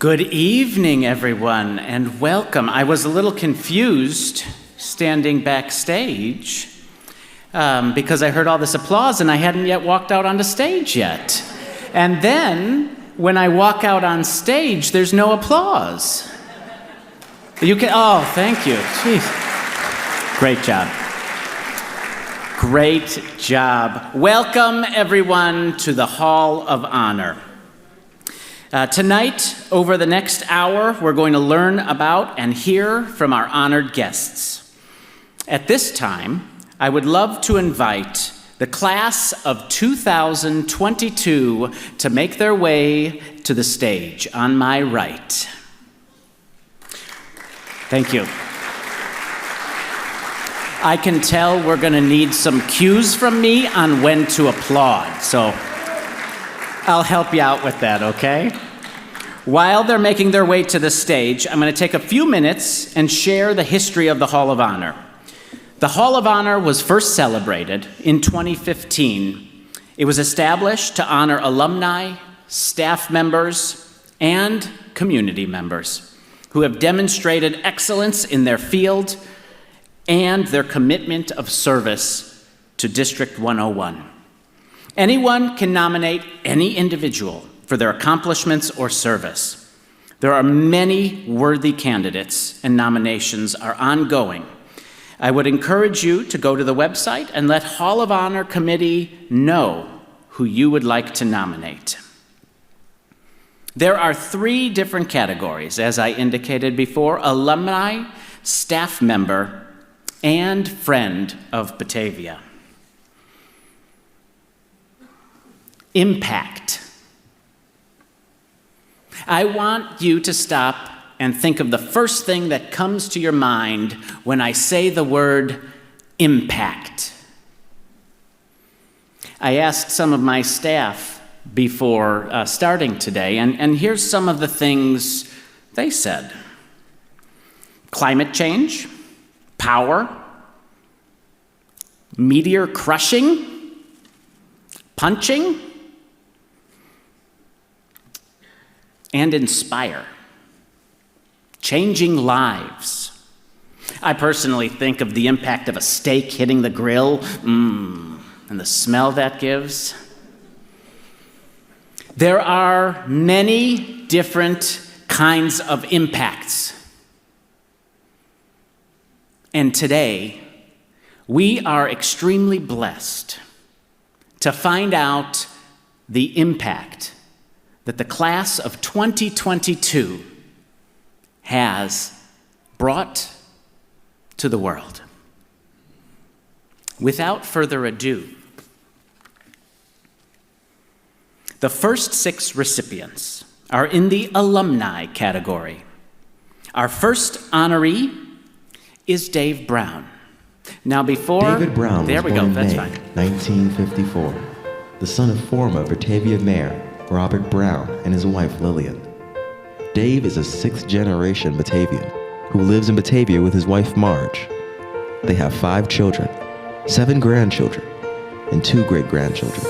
Good evening, everyone, and welcome. I was a little confused standing backstage because I heard all this applause and I hadn't yet walked out onto stage yet. And then, when I walk out on stage, there's no applause. Thank you. Jeez. Great job. Great job. Welcome, everyone, to the Hall of Honor. Tonight, over the next hour, we're going to learn about and hear from our honored guests. At this time, I would love to invite the class of 2022 to make their way to the stage on my right. Thank you. I can tell we're going to need some cues from me on when to applaud, so I'll help you out with that, okay? While they're making their way to the stage, I'm going to take a few minutes and share the history of the Hall of Honor. The Hall of Honor was first celebrated in 2015. It was established to honor alumni, staff members, and community members who have demonstrated excellence in their field and their commitment of service to District 101. Anyone can nominate any individual for their accomplishments or service. There are many worthy candidates, and nominations are ongoing. I would encourage you to go to the website and let Hall of Honor Committee know who you would like to nominate. There are 3 different categories, as I indicated before: alumni, staff member, and friend of Batavia. Impact. I want you to stop and think of the first thing that comes to your mind when I say the word impact. I asked some of my staff before starting today, and here's some of the things they said. Climate change, power, meteor crushing, punching, and inspire. Changing lives. I personally think of the impact of a steak hitting the grill, and the smell that gives. There are many different kinds of impacts. And today, we are extremely blessed to find out the impact that the class of 2022 has brought to the world. Without further ado, the first 6 recipients are in the alumni category. Our first honoree is Dave Brown. Now David Brown was born in May 1954, the son of former Batavia Mayor Robert Brown and his wife Lillian. Dave is a 6th-generation Batavian who lives in Batavia with his wife Marge. They have 5 children, 7 grandchildren, and 2 great-grandchildren.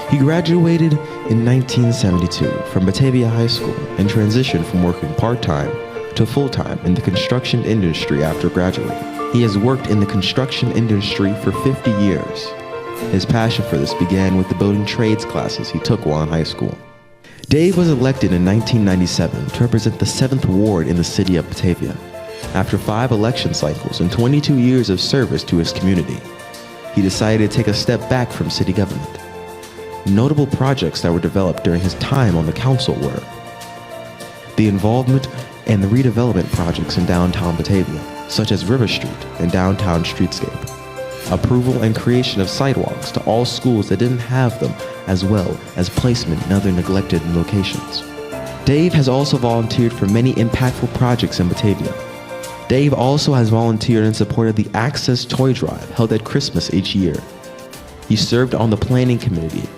He graduated in 1972 from Batavia High School and transitioned from working part-time to full-time in the construction industry after graduating. He has worked in the construction industry for 50 years. His passion for this began with the building trades classes he took while in high school. Dave was elected in 1997 to represent the 7th Ward in the city of Batavia. After 5 election cycles and 22 years of service to his community, he decided to take a step back from city government. Notable projects that were developed during his time on the council were the involvement and the redevelopment projects in downtown Batavia, such as River Street and downtown streetscape. Approval and creation of sidewalks to all schools that didn't have them, as well as placement in other neglected locations. Dave has also volunteered for many impactful projects in Batavia. Dave also has volunteered in support of the Access Toy Drive held at Christmas each year. He served on the planning committee,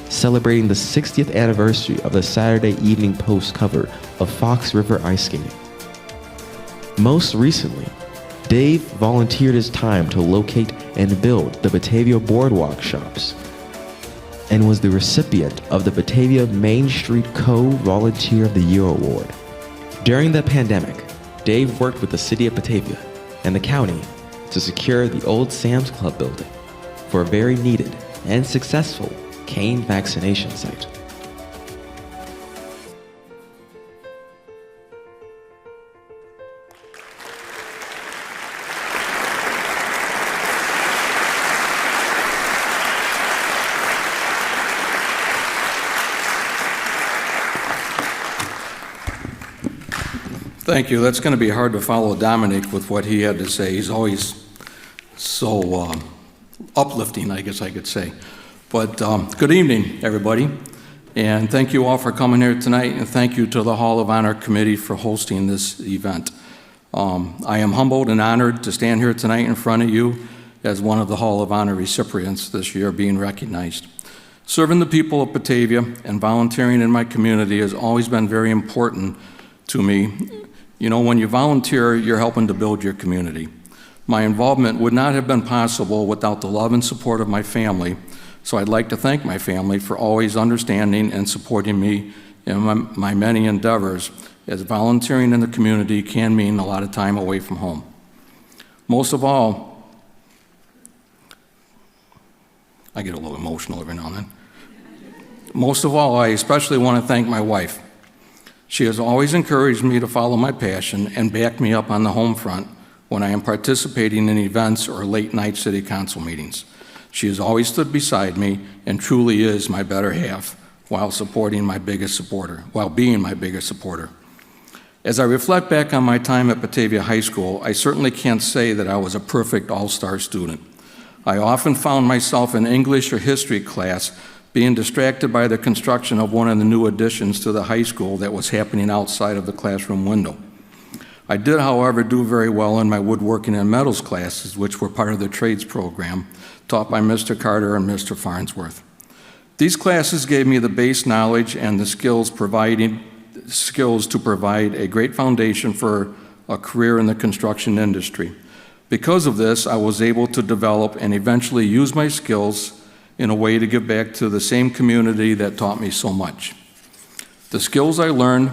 celebrating the 60th anniversary of the Saturday Evening Post cover of Fox River ice skating. Most recently, Dave volunteered his time to locate and build the Batavia Boardwalk shops. and was the recipient of the Batavia Main Street Co-Volunteer of the Year Award. During the pandemic, Dave worked with the City of Batavia and the county to secure the old Sam's Club building for a very needed and successful cane vaccination site. Thank you. That's going to be hard to follow Dominic with what he had to say. He's always so uplifting, I guess I could say. But good evening, everybody. And thank you all for coming here tonight, and thank you to the Hall of Honor Committee for hosting this event. I am humbled and honored to stand here tonight in front of you as one of the Hall of Honor recipients this year being recognized. Serving the people of Batavia and volunteering in my community has always been very important to me. You know, when you volunteer, you're helping to build your community. My involvement would not have been possible without the love and support of my family, so I'd like to thank my family for always understanding and supporting me in my many endeavors, as volunteering in the community can mean a lot of time away from home. Most of all, I get a little emotional every now and then. Most of all, I especially want to thank my wife. She has always encouraged me to follow my passion and back me up on the home front when I am participating in events or late-night city council meetings. She has always stood beside me and truly is my better half while being my biggest supporter. As I reflect back on my time at Batavia High School, I certainly can't say that I was a perfect all-star student. I often found myself in English or history class being distracted by the construction of one of the new additions to the high school that was happening outside of the classroom window. I did, however, do very well in my woodworking and metals classes, which were part of the trades program taught by Mr. Carter and Mr. Farnsworth. These classes gave me the base knowledge and the skills to provide a great foundation for a career in the construction industry. Because of this, I was able to develop and eventually use my skills in a way to give back to the same community that taught me so much. The skills I learned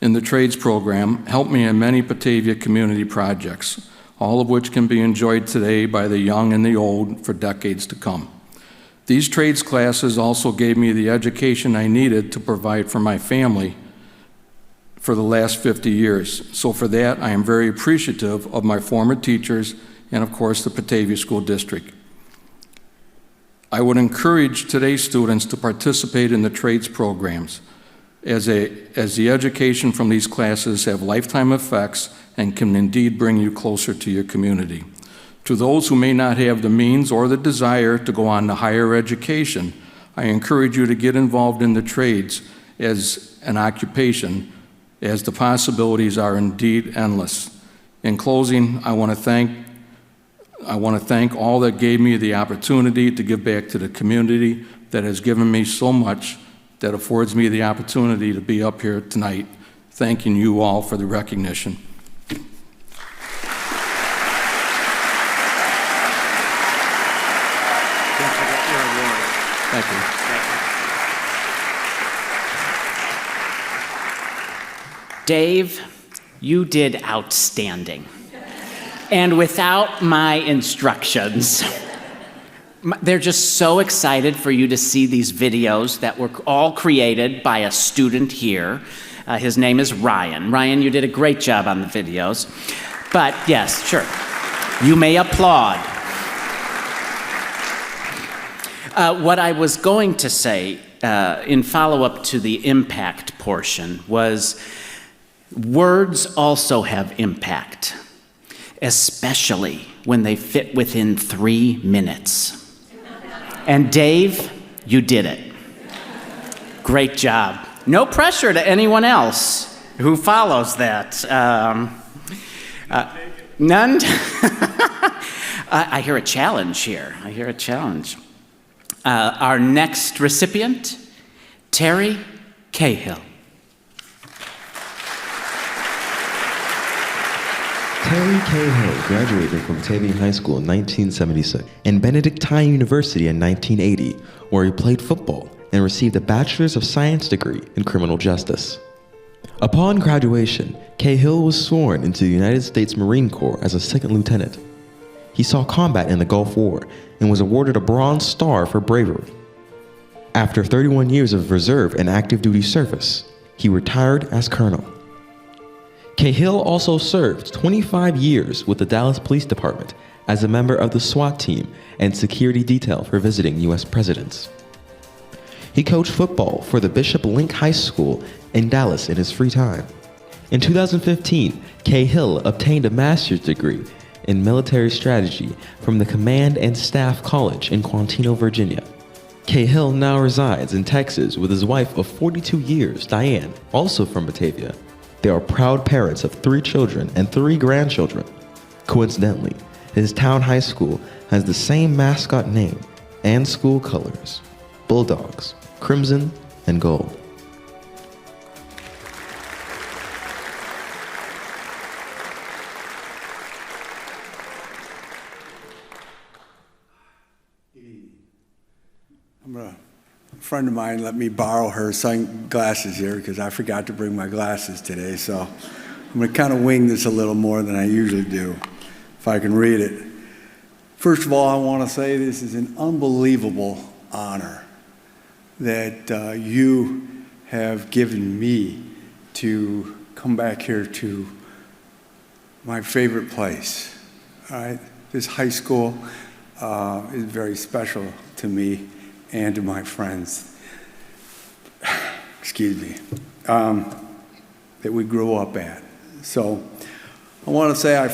in the trades program helped me in many Batavia community projects, all of which can be enjoyed today by the young and the old for decades to come. These trades classes also gave me the education I needed to provide for my family for the last 50 years. So for that, I am very appreciative of my former teachers and, of course, the Batavia School District. I would encourage today's students to participate in the trades programs, as the education from these classes have lifetime effects and can indeed bring you closer to your community. To those who may not have the means or the desire to go on to higher education, I encourage you to get involved in the trades as an occupation, as the possibilities are indeed endless. In closing, I want to thank all that gave me the opportunity to give back to the community that has given me so much, that affords me the opportunity to be up here tonight, thanking you all for the recognition. Thank you. Dave, you did outstanding. And without my instructions, they're just so excited for you to see these videos that were all created by a student here. His name is Ryan. Ryan, you did a great job on the videos. But yes, sure, you may applaud. What I was going to say in follow-up to the impact portion was words also have impact, especially when they fit within 3 minutes. And Dave, you did it. Great job. No pressure to anyone else who follows that. None? I hear a challenge here. I hear a challenge. Our next recipient, Terry Cahill. Harry K. Hill graduated from Batavia High School in 1976 and Benedictine University in 1980, where he played football and received a Bachelor's of Science degree in criminal justice. Upon graduation, Cahill was sworn into the United States Marine Corps as a second lieutenant. He saw combat in the Gulf War and was awarded a Bronze Star for bravery. After 31 years of reserve and active duty service, he retired as colonel. Cahill also served 25 years with the Dallas Police Department as a member of the SWAT team and security detail for visiting U.S. presidents. He coached football for the Bishop Link High School in Dallas in his free time. In 2015, Cahill obtained a master's degree in military strategy from the Command and Staff College in Quantino, Virginia. Cahill now resides in Texas with his wife of 42 years, Diane, also from Batavia. They are proud parents of 3 children and 3 grandchildren. Coincidentally, his town high school has the same mascot name and school colors: Bulldogs, crimson and gold. A friend of mine let me borrow her sunglasses here because I forgot to bring my glasses today, so I'm going to kind of wing this a little more than I usually do, if I can read it. First of all, I want to say this is an unbelievable honor that you have given me to come back here to my favorite place. All right, this high school is very special to me and to my friends, excuse me, that we grew up at. So I want to say I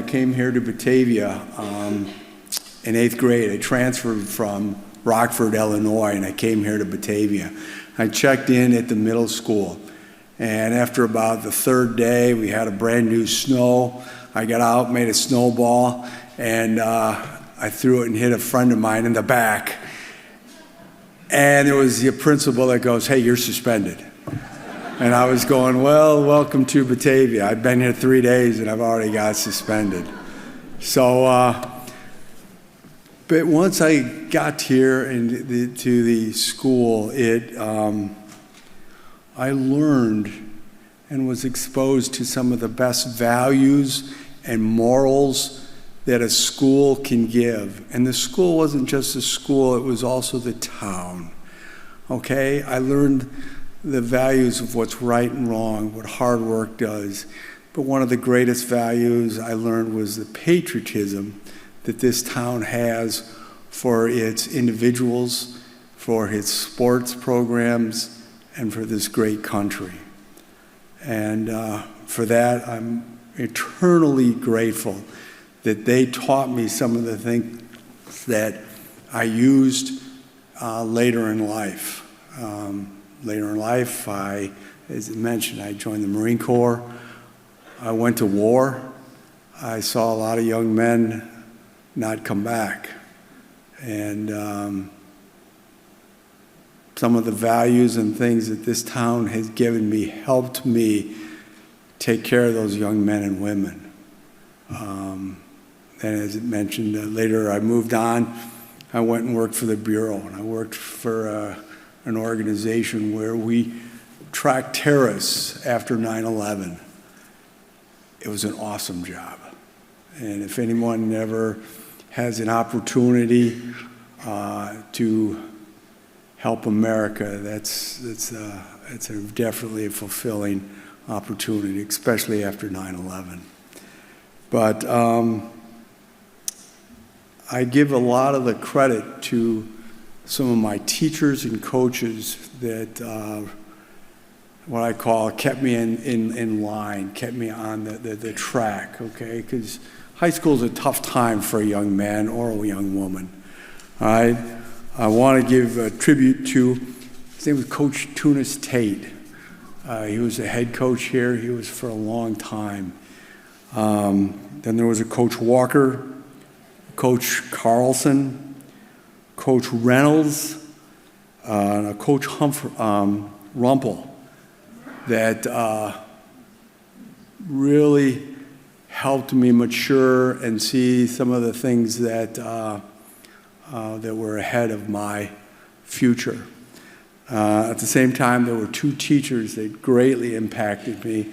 came here to Batavia in 8th grade. I transferred from Rockford, Illinois, and I came here to Batavia. I checked in at the middle school, and after about the 3rd day, we had a brand new snow. I got out, made a snowball, and I threw it and hit a friend of mine in the back. And there was the principal that goes, "Hey, you're suspended." And I was going, "Well, welcome to Batavia. I've been here 3 days and I've already got suspended." So, but once I got here and to the school, I learned and was exposed to some of the best values and morals that a school can give. And the school wasn't just a school, it was also the town. Okay? I learned the values of what's right and wrong, what hard work does. But one of the greatest values I learned was the patriotism that this town has for its individuals, for its sports programs, and for this great country. And for that, I'm eternally grateful that they taught me some of the things that I used later in life. As I mentioned, I joined the Marine Corps. I went to war. I saw a lot of young men not come back. And some of the values and things that this town has given me helped me take care of those young men and women. And as it mentioned, later I moved on. I went and worked for the Bureau, and I worked for an organization where we tracked terrorists after 9/11. It was an awesome job. And if anyone ever has an opportunity to help America, it's definitely a fulfilling opportunity, especially after 9/11. But I give a lot of the credit to some of my teachers and coaches that what I call kept me in line, kept me on the track, okay? Because high school is a tough time for a young man or a young woman. All right? I want to give a tribute to, his name was Coach Tunis Tate. He was the head coach here. He was for a long time. Then there was a Coach Walker, Coach Carlson, Coach Reynolds, and a Coach Rumpel that really helped me mature and see some of the things that were ahead of my future. At the same time, there were two teachers that greatly impacted me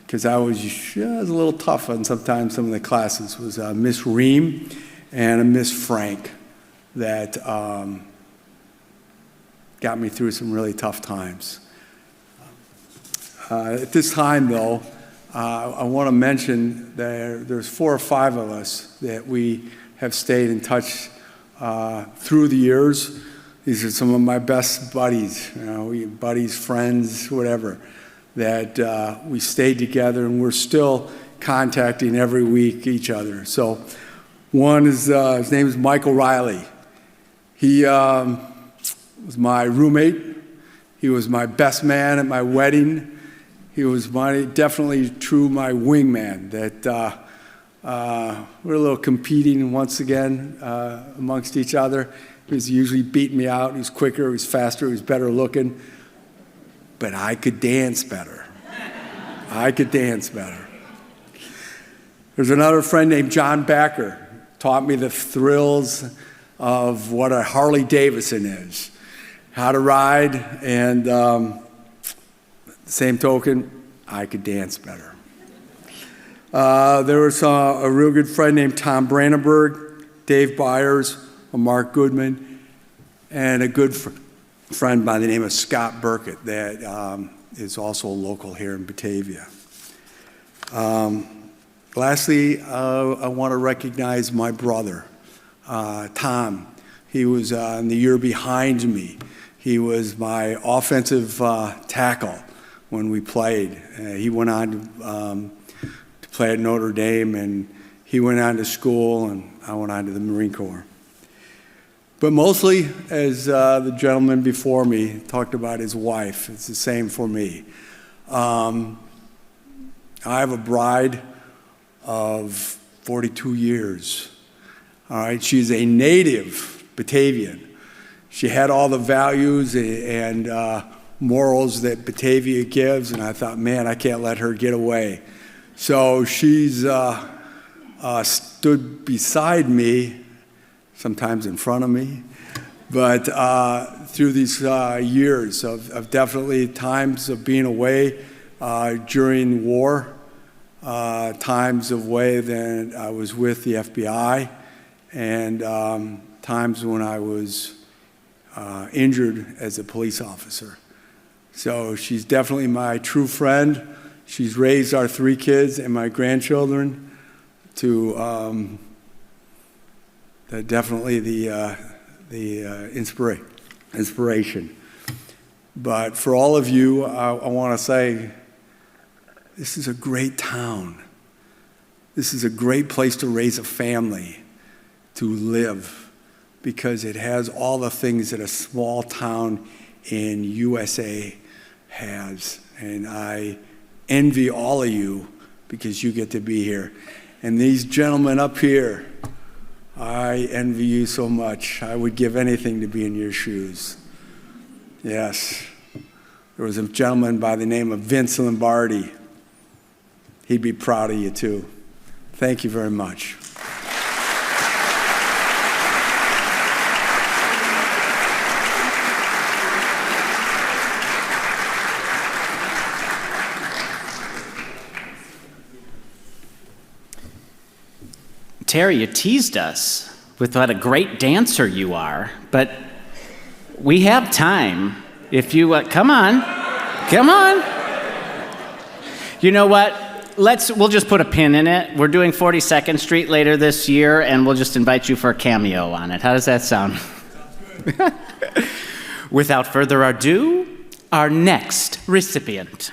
because I was a little tough on sometimes some of the classes. It was Miss Ream and a Miss Frank that got me through some really tough times. At this time, though, I want to mention there's 4 or 5 of us that we have stayed in touch through the years. These are some of my best buddies, buddies, friends, whatever, that we stayed together, and we're still contacting every week each other. So one is, his name is Michael Riley. He was my roommate. He was my best man at my wedding. He was definitely my wingman. That we're a little competing once again amongst each other. He was usually beating me out. He was quicker, he was faster, he was better looking. But I could dance better. I could dance better. There's another friend named John Backer. Taught me the thrills of what a Harley Davidson is, how to ride, and same token, I could dance better. There was a real good friend named Tom Brandenburg, Dave Byers, Mark Goodman, and a good friend by the name of Scott Burkett that is also local here in Batavia. Lastly, I want to recognize my brother, Tom. He was in the year behind me. He was my offensive tackle when we played. He went on to play at Notre Dame, and he went on to school, and I went on to the Marine Corps. But mostly, as the gentleman before me talked about his wife, it's the same for me. I have a bride of 42 years. All right, she's a native Batavian. She had all the values and morals that Batavia gives, and I thought, man, I can't let her get away. So she's stood beside me, sometimes in front of me, but through these years of definitely times of being away during war, times of way that I was with the FBI, and times when I was injured as a police officer. So she's definitely my true friend. She's raised our 3 kids and my grandchildren to definitely the inspiration. But for all of you, I want to say, this is a great town. This is a great place to raise a family, to live, because it has all the things that a small town in USA has. And I envy all of you because you get to be here. And these gentlemen up here, I envy you so much. I would give anything to be in your shoes. Yes. There was a gentleman by the name of Vince Lombardi. He'd be proud of you too. Thank you very much. Terry, you teased us with what a great dancer you are, but we have time. If you, come on. You know what? We'll just put a pin in it. We're doing 42nd Street later this year, and we'll just invite you for a cameo on it. How does that sound? Without further ado, our next recipient.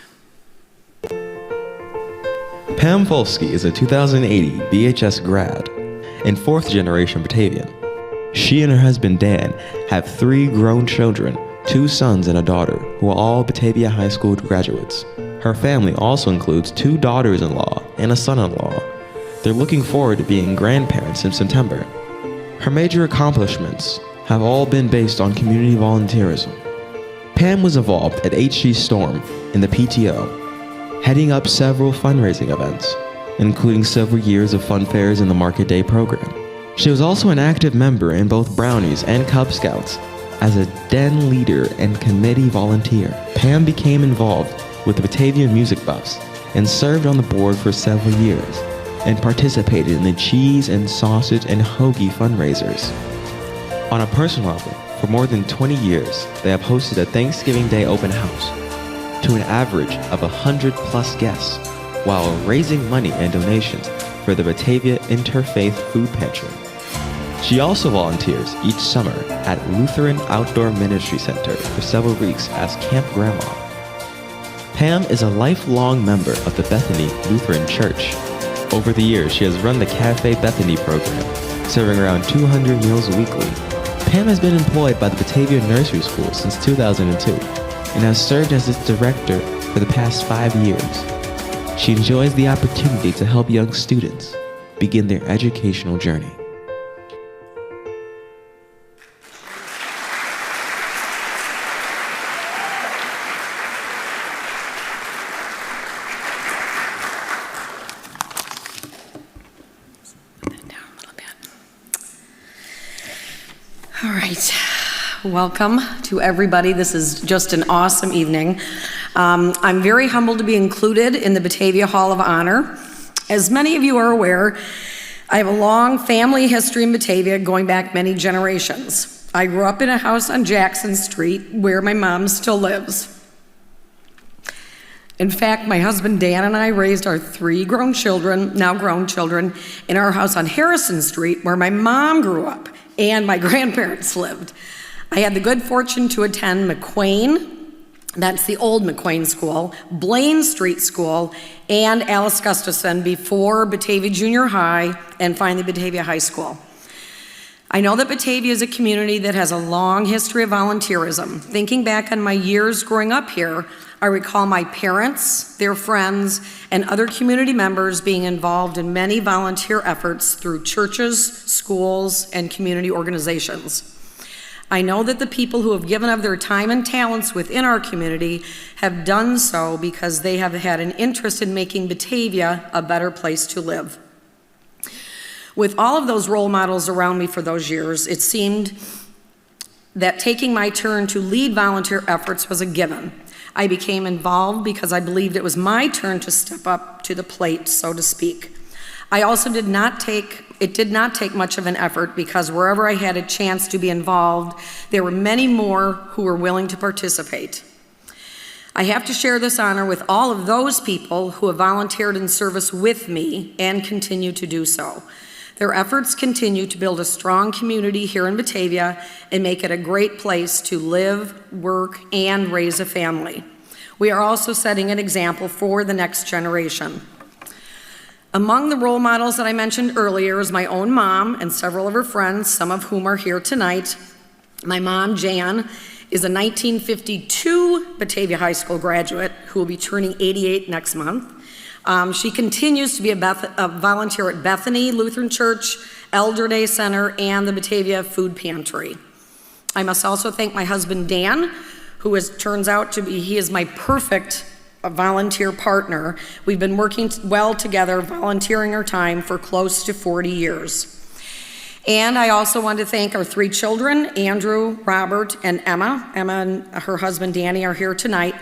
Pam Volsky is a 2080 BHS grad and 4th generation Batavian. She and her husband Dan have 3 grown children, 2 sons and a daughter, who are all Batavia High School graduates. Her family also includes 2 daughters-in-law and a son-in-law. They're looking forward to being grandparents in September. Her major accomplishments have all been based on community volunteerism. Pam was involved at HG Storm in the PTO, heading up several fundraising events. including several years of fun fairs in the Market Day program. She was also an active member in both Brownies and Cub Scouts. As a den leader and committee volunteer, Pam became involved with the Batavia Music Buffs and served on the board for several years and participated in the cheese and sausage and hoagie fundraisers. On a personal level, for more than 20 years, they have hosted a Thanksgiving Day open house to an average of 100+ guests while raising money and donations for the Batavia Interfaith Food Pantry. She also volunteers each summer at Lutheran Outdoor Ministry Center for several weeks as Camp Grandma. Pam is a lifelong member of the Bethany Lutheran Church. Over the years, she has run the Cafe Bethany program, serving around 200 meals weekly. Pam has been employed by the Batavia Nursery School since 2002 and has served as its director for the past 5 years. She enjoys the opportunity to help young students begin their educational journey. All right, welcome to everybody. This is just an awesome evening. I'm very humbled to be included in the Batavia Hall of Honor. As many of you are aware, I have a long family history in Batavia going back many generations. I grew up in a house on Jackson Street where my mom still lives. In fact, my husband Dan and I raised our 3 now grown children, in our house on Harrison Street where my mom grew up and my grandparents lived. I had the good fortune to attend McQuain, that's the old McQuain School, Blaine Street School, and Alice Gustafson before Batavia Junior High, and finally Batavia High School. I know that Batavia is a community that has a long history of volunteerism. Thinking back on my years growing up here, I recall my parents, their friends, and other community members being involved in many volunteer efforts through churches, schools, and community organizations. I know that the people who have given of their time and talents within our community have done so because they have had an interest in making Batavia a better place to live. With all of those role models around me for those years, it seemed that taking my turn to lead volunteer efforts was a given. I became involved because I believed it was my turn to step up to the plate, so to speak. It did not take much of an effort because wherever I had a chance to be involved, there were many more who were willing to participate. I have to share this honor with all of those people who have volunteered in service with me and continue to do so. Their efforts continue to build a strong community here in Batavia and make it a great place to live, work, and raise a family. We are also setting an example for the next generation. Among the role models that I mentioned earlier is my own mom and several of her friends, some of whom are here tonight. My mom, Jan, is a 1952 Batavia High School graduate who will be turning 88 next month. She continues to be a volunteer at Bethany Lutheran Church, Elder Day Center, and the Batavia Food Pantry. I must also thank my husband, Dan, who turns out to be, he is my perfect volunteer partner. We've been working well together, volunteering our time for close to 40 years. And I also want to thank our 3 children, Andrew, Robert, and Emma. Emma and her husband, Danny, are here tonight.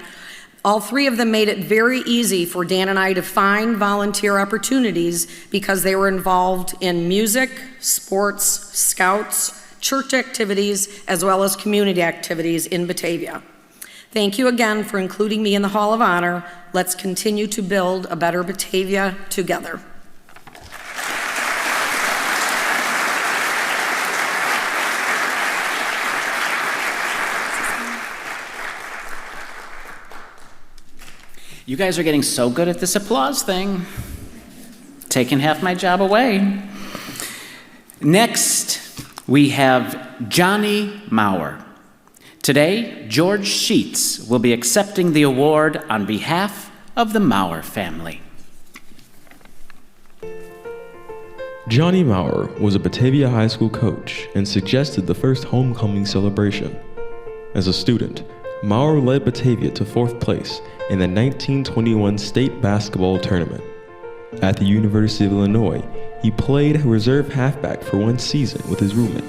All 3 of them made it very easy for Dan and I to find volunteer opportunities because they were involved in music, sports, scouts, church activities, as well as community activities in Batavia. Thank you again for including me in the Hall of Honor. Let's continue to build a better Batavia together. You guys are getting so good at this applause thing. Taking half my job away. Next, we have Johnny Maurer. Today, George Sheets will be accepting the award on behalf of the Maurer family. Johnny Maurer was a Batavia High School coach and suggested the first homecoming celebration. As a student, Maurer led Batavia to 4th place in the 1921 state basketball tournament. At the University of Illinois, he played reserve halfback for one season with his roommate.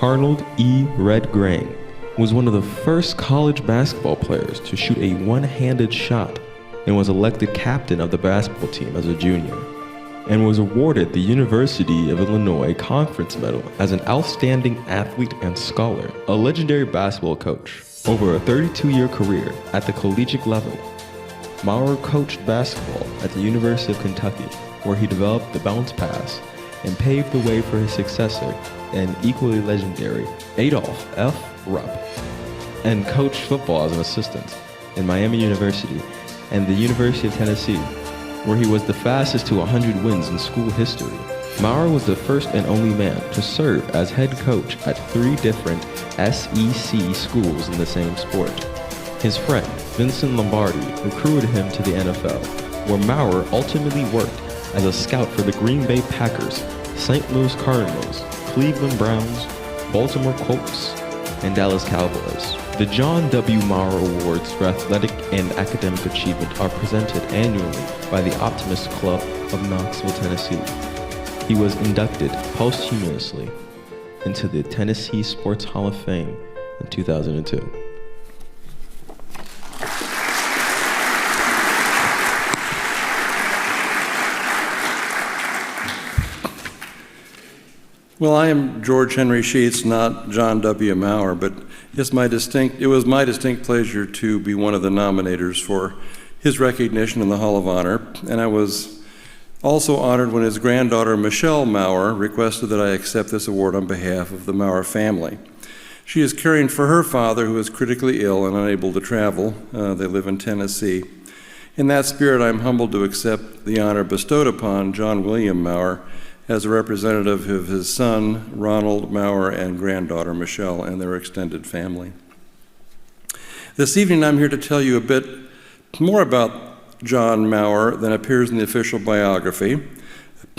Arnold E. Red Grang was one of the first college basketball players to shoot a one-handed shot and was elected captain of the basketball team as a junior, and was awarded the University of Illinois Conference Medal as an outstanding athlete and scholar. A legendary basketball coach, over a 32-year career at the collegiate level, Maurer coached basketball at the University of Kentucky, where he developed the bounce pass and paved the way for his successor, an equally legendary Adolph F. Rupp, and coached football as an assistant in Miami University and the University of Tennessee, where he was the fastest to 100 wins in school history. Maurer was the first and only man to serve as head coach at 3 different SEC schools in the same sport. His friend, Vincent Lombardi, recruited him to the NFL, where Maurer ultimately worked as a scout for the Green Bay Packers, St. Louis Cardinals, Cleveland Browns, Baltimore Colts, and Dallas Cowboys. The John W. Maurer Awards for Athletic and Academic Achievement are presented annually by the Optimist Club of Knoxville, Tennessee. He was inducted posthumously into the Tennessee Sports Hall of Fame in 2002. Well, I am George Henry Sheets, not John W. Maurer, but it was my distinct pleasure to be one of the nominators for his recognition in the Hall of Honor, and I was also honored when his granddaughter, Michelle Maurer, requested that I accept this award on behalf of the Maurer family. She is caring for her father, who is critically ill and unable to travel. They live in Tennessee. In that spirit, I'm humbled to accept the honor bestowed upon John William Maurer as a representative of his son, Ronald Maurer, and granddaughter, Michelle, and their extended family. This evening, I'm here to tell you a bit more about John Maurer than appears in the official biography,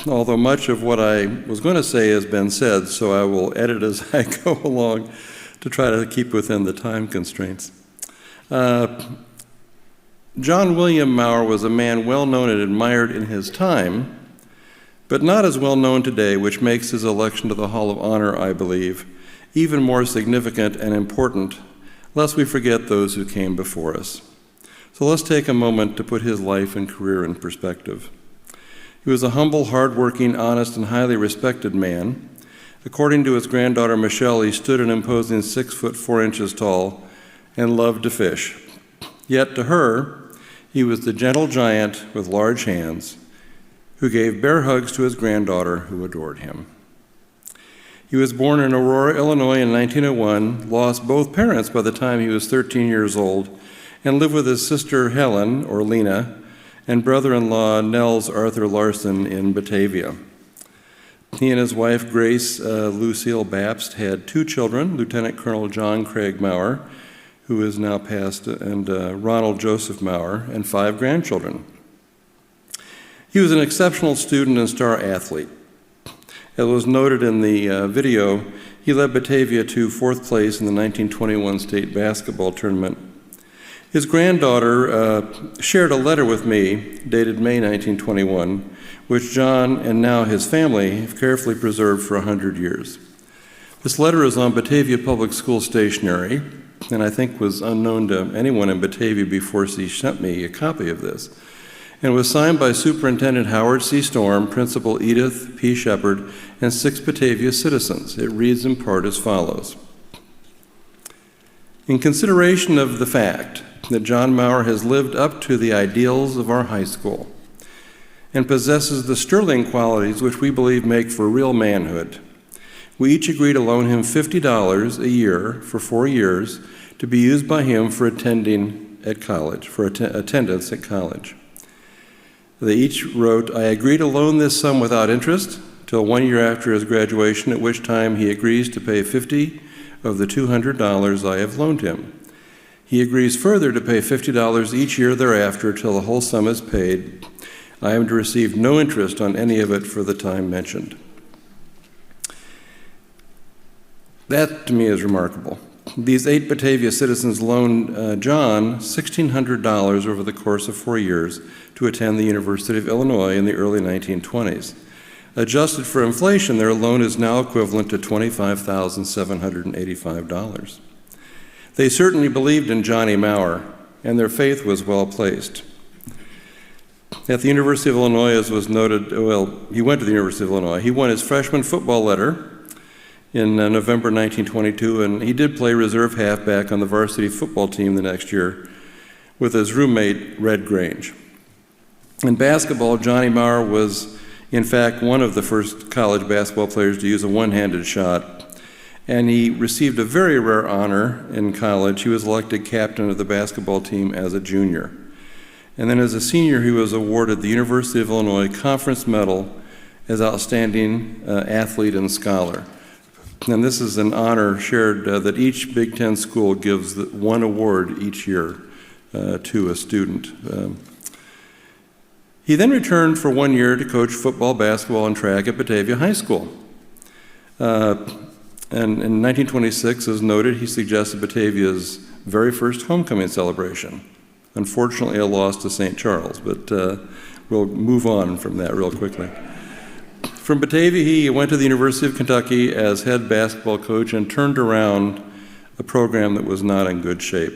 although much of what I was going to say has been said, so I will edit as I go along to try to keep within the time constraints. John William Maurer was a man well known and admired in his time, but not as well known today, which makes his election to the Hall of Honor, I believe, even more significant and important, lest we forget those who came before us. So let's take a moment to put his life and career in perspective. He was a humble, hard-working, honest, and highly respected man. According to his granddaughter Michelle, he stood an imposing 6 foot 4 inches tall and loved to fish. Yet to her, he was the gentle giant with large hands who gave bear hugs to his granddaughter, who adored him. He was born in Aurora, Illinois in 1901, lost both parents by the time he was 13 years old, and lived with his sister Helen, or Lena, and brother-in-law Nels Arthur Larson in Batavia. He and his wife, Grace Lucille Babst, had 2 children, Lieutenant Colonel John Craig Maurer, who is now passed, and Ronald Joseph Maurer, and 5 grandchildren. He was an exceptional student and star athlete. As was noted in the video, he led Batavia to 4th place in the 1921 state basketball tournament. His granddaughter shared a letter with me, dated May 1921, which John and now his family have carefully preserved for 100 years. This letter is on Batavia Public School stationery, and I think was unknown to anyone in Batavia before she sent me a copy of this, and was signed by Superintendent Howard C. Storm, Principal Edith P. Shepard, and 6 Batavia citizens. It reads in part as follows. In consideration of the fact that John Maurer has lived up to the ideals of our high school and possesses the sterling qualities which we believe make for real manhood, we each agree to loan him $50 a year for 4 years to be used by him for attendance at college. They each wrote, I agree to loan this sum without interest till 1 year after his graduation, at which time he agrees to pay $50 of the $200 I have loaned him. He agrees further to pay $50 each year thereafter till the whole sum is paid. I am to receive no interest on any of it for the time mentioned. That, to me, is remarkable. These 8 Batavia citizens loaned John $1,600 over the course of 4 years to attend the University of Illinois in the early 1920s. Adjusted for inflation, their loan is now equivalent to $25,785. They certainly believed in Johnny Maurer, and their faith was well placed. At the University of Illinois, as was noted, he went to the University of Illinois. He won his freshman football letter in November 1922, and he did play reserve halfback on the varsity football team the next year with his roommate, Red Grange. In basketball, Johnny Maurer was, in fact, one of the first college basketball players to use a one-handed shot, and he received a very rare honor in college. He was elected captain of the basketball team as a junior. And then as a senior, he was awarded the University of Illinois Conference Medal as Outstanding Athlete and Scholar. And this is an honor shared that each Big Ten school gives one award each year to a student. He then returned for 1 year to coach football, basketball, and track at Batavia High School. And in 1926, as noted, he suggested Batavia's very first homecoming celebration. Unfortunately, a loss to St. Charles, but we'll move on from that real quickly. From Batavia, he went to the University of Kentucky as head basketball coach and turned around a program that was not in good shape.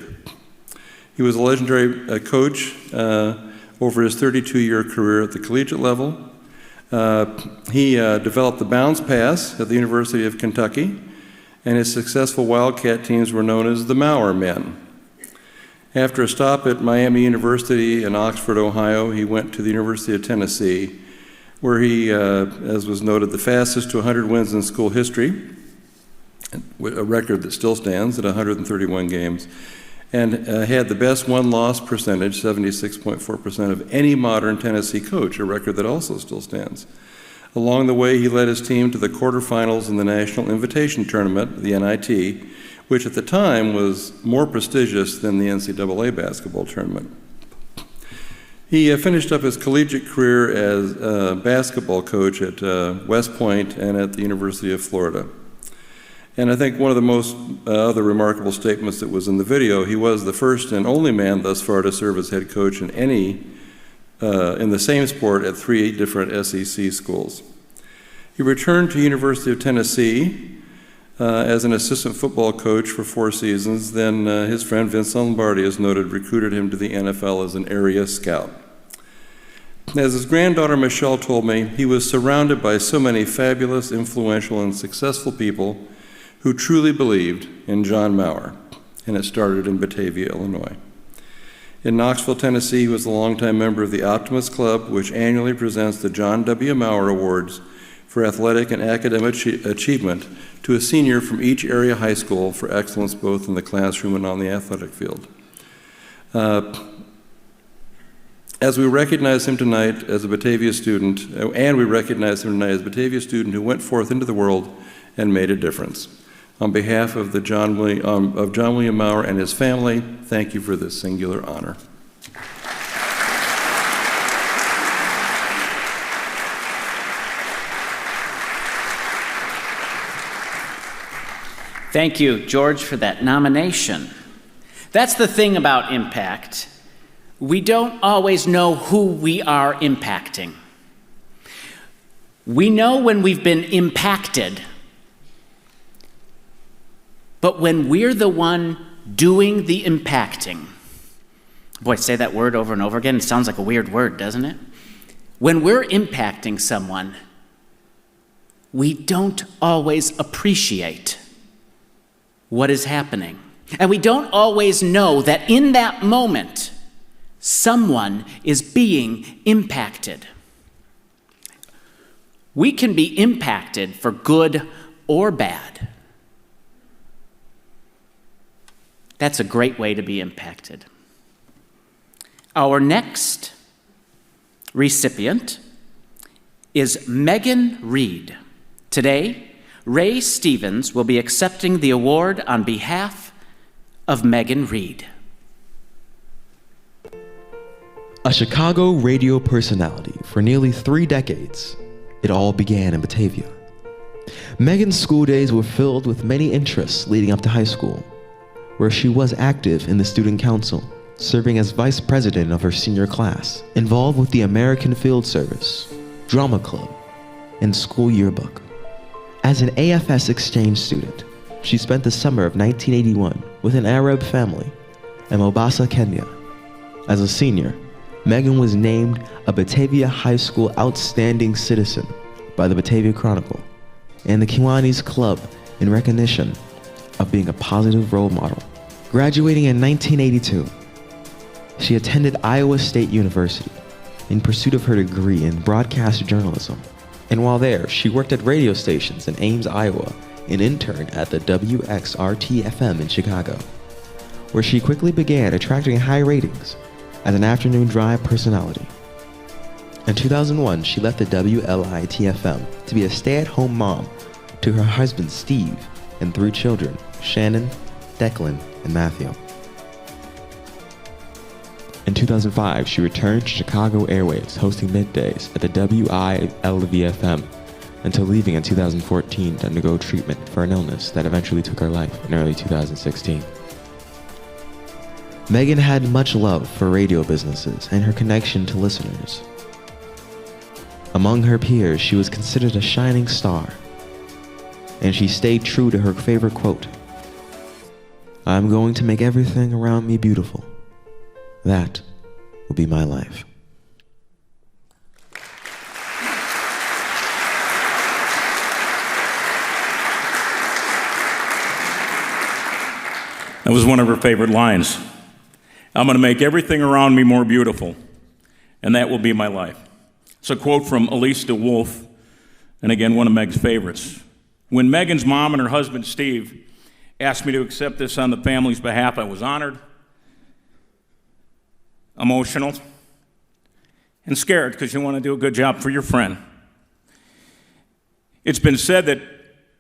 He was a legendary coach over his 32-year career at the collegiate level. He developed the bounce pass at the University of Kentucky, and his successful Wildcat teams were known as the Maurer Men. After a stop at Miami University in Oxford, Ohio, he went to the University of Tennessee, where he, as was noted, the fastest to 100 wins in school history, a record that still stands at 131 games, and had the best won-loss percentage, 76.4%, of any modern Tennessee coach, a record that also still stands. Along the way, he led his team to the quarterfinals in the National Invitation Tournament, the NIT, which at the time was more prestigious than the NCAA basketball tournament. He finished up his collegiate career as a basketball coach at West Point and at the University of Florida. And I think one of the most other remarkable statements that was in the video, he was the first and only man thus far to serve as head coach in the same sport at 3 different SEC schools. He returned to University of Tennessee as an assistant football coach for 4 seasons. Then his friend Vince Lombardi, as noted, recruited him to the NFL as an area scout. As his granddaughter Michelle told me, he was surrounded by so many fabulous, influential, and successful people who truly believed in John Maurer, and it started in Batavia, Illinois. In Knoxville, Tennessee, he was a longtime member of the Optimist Club, which annually presents the John W. Maurer Awards for athletic and academic achievement to a senior from each area high school for excellence both in the classroom and on the athletic field. As we recognize him tonight as a Batavia student, and we recognize him tonight as a Batavia student who went forth into the world and made a difference. On behalf of John William Maurer and his family, thank you for this singular honor. Thank you, George, for that nomination. That's the thing about impact. We don't always know who we are impacting. We know when we've been impacted, but when we're the one doing the impacting, boy, say that word over and over again, it sounds like a weird word, doesn't it? When we're impacting someone, we don't always appreciate what is happening. And we don't always know that in that moment, someone is being impacted. We can be impacted for good or bad. That's a great way to be impacted. Our next recipient is Megan Reed. Today, Ray Stevens will be accepting the award on behalf of Megan Reed. A Chicago radio personality for nearly 3 decades, it all began in Batavia. Megan's school days were filled with many interests leading up to high school. where she was active in the student council, serving as vice president of her senior class, involved with the American Field Service, drama club, and school yearbook. As an AFS exchange student, she spent the summer of 1981 with an Arab family in Mombasa, Kenya. As a senior, Megan was named a Batavia High School Outstanding Citizen by the Batavia Chronicle and the Kiwanis Club in recognition of being a positive role model. Graduating in 1982, she attended Iowa State University in pursuit of her degree in broadcast journalism. And while there, she worked at radio stations in Ames, Iowa, and interned at the WXRT-FM in Chicago, where she quickly began attracting high ratings as an afternoon drive personality. In 2001, she left the WLIT-FM to be a stay-at-home mom to her husband Steve and 3 children, Shannon, Declan, and Matthew. In 2005, she returned to Chicago Airwaves, hosting middays at the WILV-FM until leaving in 2014 to undergo treatment for an illness that eventually took her life in early 2016. Megan had much love for radio businesses and her connection to listeners. Among her peers, she was considered a shining star, and she stayed true to her favorite quote, "I'm going to make everything around me beautiful. That will be my life." That was one of her favorite lines. I'm going to make everything around me more beautiful, and that will be my life. It's a quote from Elise DeWolf, and again, one of Meg's favorites. When Megan's mom and her husband, Steve, asked me to accept this on the family's behalf, I was honored, emotional, and scared because you want to do a good job for your friend. It's been said that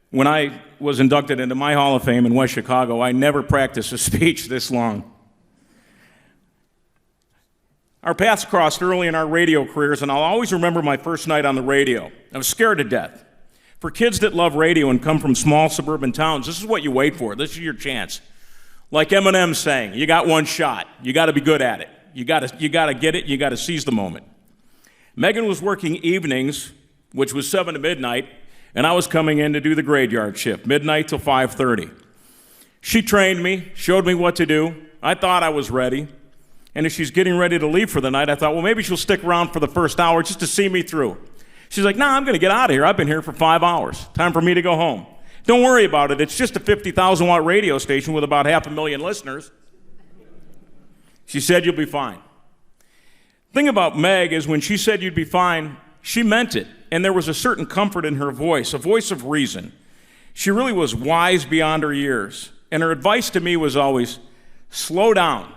when I was inducted into my Hall of Fame in West Chicago, I never practiced a speech this long. Our paths crossed early in our radio careers, and I'll always remember my first night on the radio. I was scared to death. For kids that love radio and come from small suburban towns, this is what you wait for. This is your chance. Like Eminem saying, you got one shot. You got to be good at it. You got to get it. You got to seize the moment. Megan was working evenings, which was 7 to midnight, and I was coming in to do the graveyard shift, midnight till 5:30. She trained me, showed me what to do. I thought I was ready. And as she's getting ready to leave for the night, I thought, well, maybe she'll stick around for the first hour just to see me through. She's like, nah, I'm going to get out of here. I've been here for 5 hours. Time for me to go home. Don't worry about it. It's just a 50,000-watt radio station with about 500,000 listeners. She said, you'll be fine. The thing about Meg is when she said you'd be fine, she meant it. And there was a certain comfort in her voice, a voice of reason. She really was wise beyond her years. And her advice to me was always, slow down.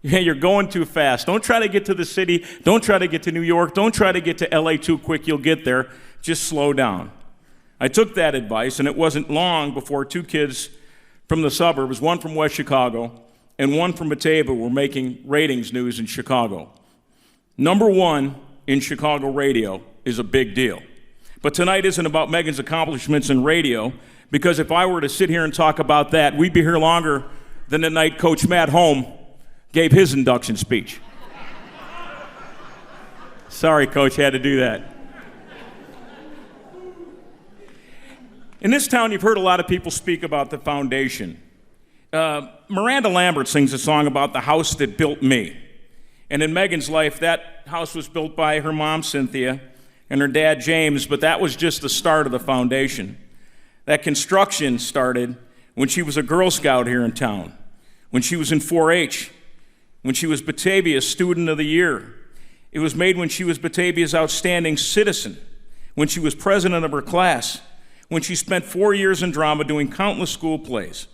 Yeah, you're going too fast. Don't try to get to the city. Don't try to get to New York. Don't try to get to LA too quick. You'll get there. Just slow down. I took that advice, and it wasn't long before 2 kids from the suburbs, one from West Chicago and one from Batavia, were making ratings news in Chicago. Number 1 in Chicago radio is a big deal. But tonight isn't about Megan's accomplishments in radio, because if I were to sit here and talk about that, we'd be here longer than the night Coach Matt Holm gave his induction speech. Sorry, Coach, had to do that. In this town, you've heard a lot of people speak about the foundation. Miranda Lambert sings a song about the house that built me. And in Megan's life, that house was built by her mom, Cynthia, and her dad, James, but that was just the start of the foundation. That construction started when she was a Girl Scout here in town, when she was in 4-H, when she was Batavia's Student of the Year. It was made when she was Batavia's Outstanding Citizen, when she was president of her class, when she spent 4 years in drama doing countless school plays.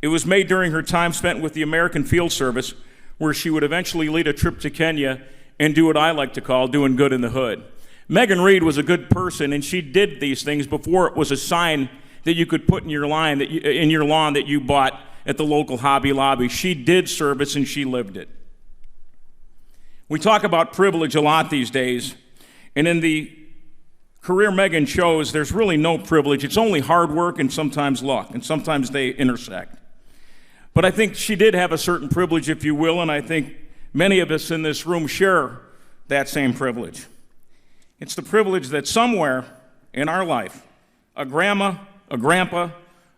It was made during her time spent with the American Field Service, where she would eventually lead a trip to Kenya and do what I like to call doing good in the hood. Megan Reed was a good person, and she did these things before it was a sign that you could put in your lawn that you bought at the local Hobby Lobby. She did service, and she lived it. We talk about privilege a lot these days, and in the career Megan chose, there's really no privilege. It's only hard work and sometimes luck, and sometimes they intersect. But I think she did have a certain privilege, if you will, and I think many of us in this room share that same privilege. It's the privilege that somewhere in our life, a grandma, a grandpa,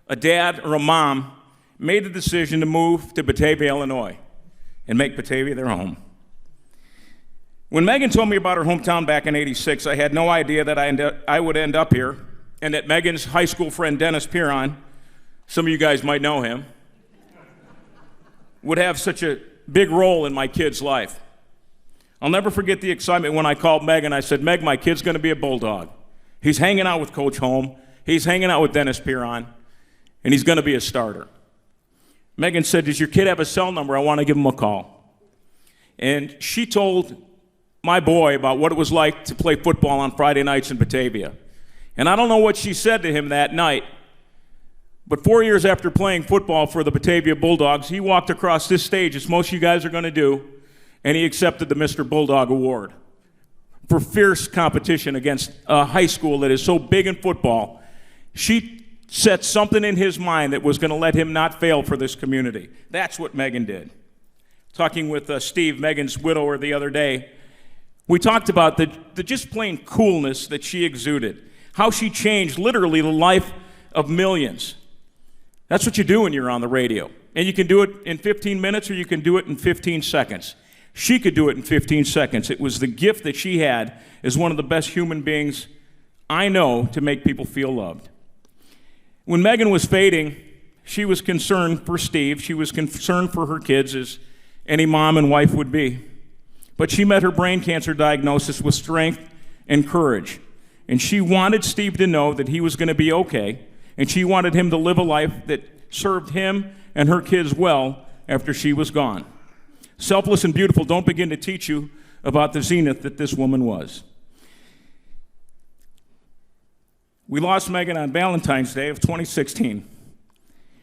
a dad, or a mom made the decision to move to Batavia, Illinois, and make Batavia their home. When Megan told me about her hometown back in '86, I had no idea that I would end up here, and that Megan's high school friend Dennis Piron, some of you guys might know him, would have such a big role in my kid's life. I'll never forget the excitement when I called Meg and I said, Meg, my kid's going to be a Bulldog. He's hanging out with Coach Holm. He's hanging out with Dennis Piron, and he's going to be a starter. Megan said, does your kid have a cell number? I want to give him a call. And she told my boy about what it was like to play football on Friday nights in Batavia. And I don't know what she said to him that night, but 4 years after playing football for the Batavia Bulldogs, he walked across this stage, as most of you guys are going to do, and he accepted the Mr. Bulldog Award for fierce competition against a high school that is so big in football. She set something in his mind that was going to let him not fail for this community. That's what Megan did. Talking with Steve, Megan's widower, the other day, we talked about the just plain coolness that she exuded, how she changed literally the life of millions. That's what you do when you're on the radio. And you can do it in 15 minutes or you can do it in 15 seconds. She could do it in 15 seconds. It was the gift that she had as one of the best human beings I know to make people feel loved. When Megan was fading, she was concerned for Steve. She was concerned for her kids, as any mom and wife would be. But she met her brain cancer diagnosis with strength and courage. And she wanted Steve to know that he was going to be okay. And she wanted him to live a life that served him and her kids well after she was gone. Selfless and beautiful don't begin to teach you about the zenith that this woman was. We lost Megan on Valentine's Day of 2016.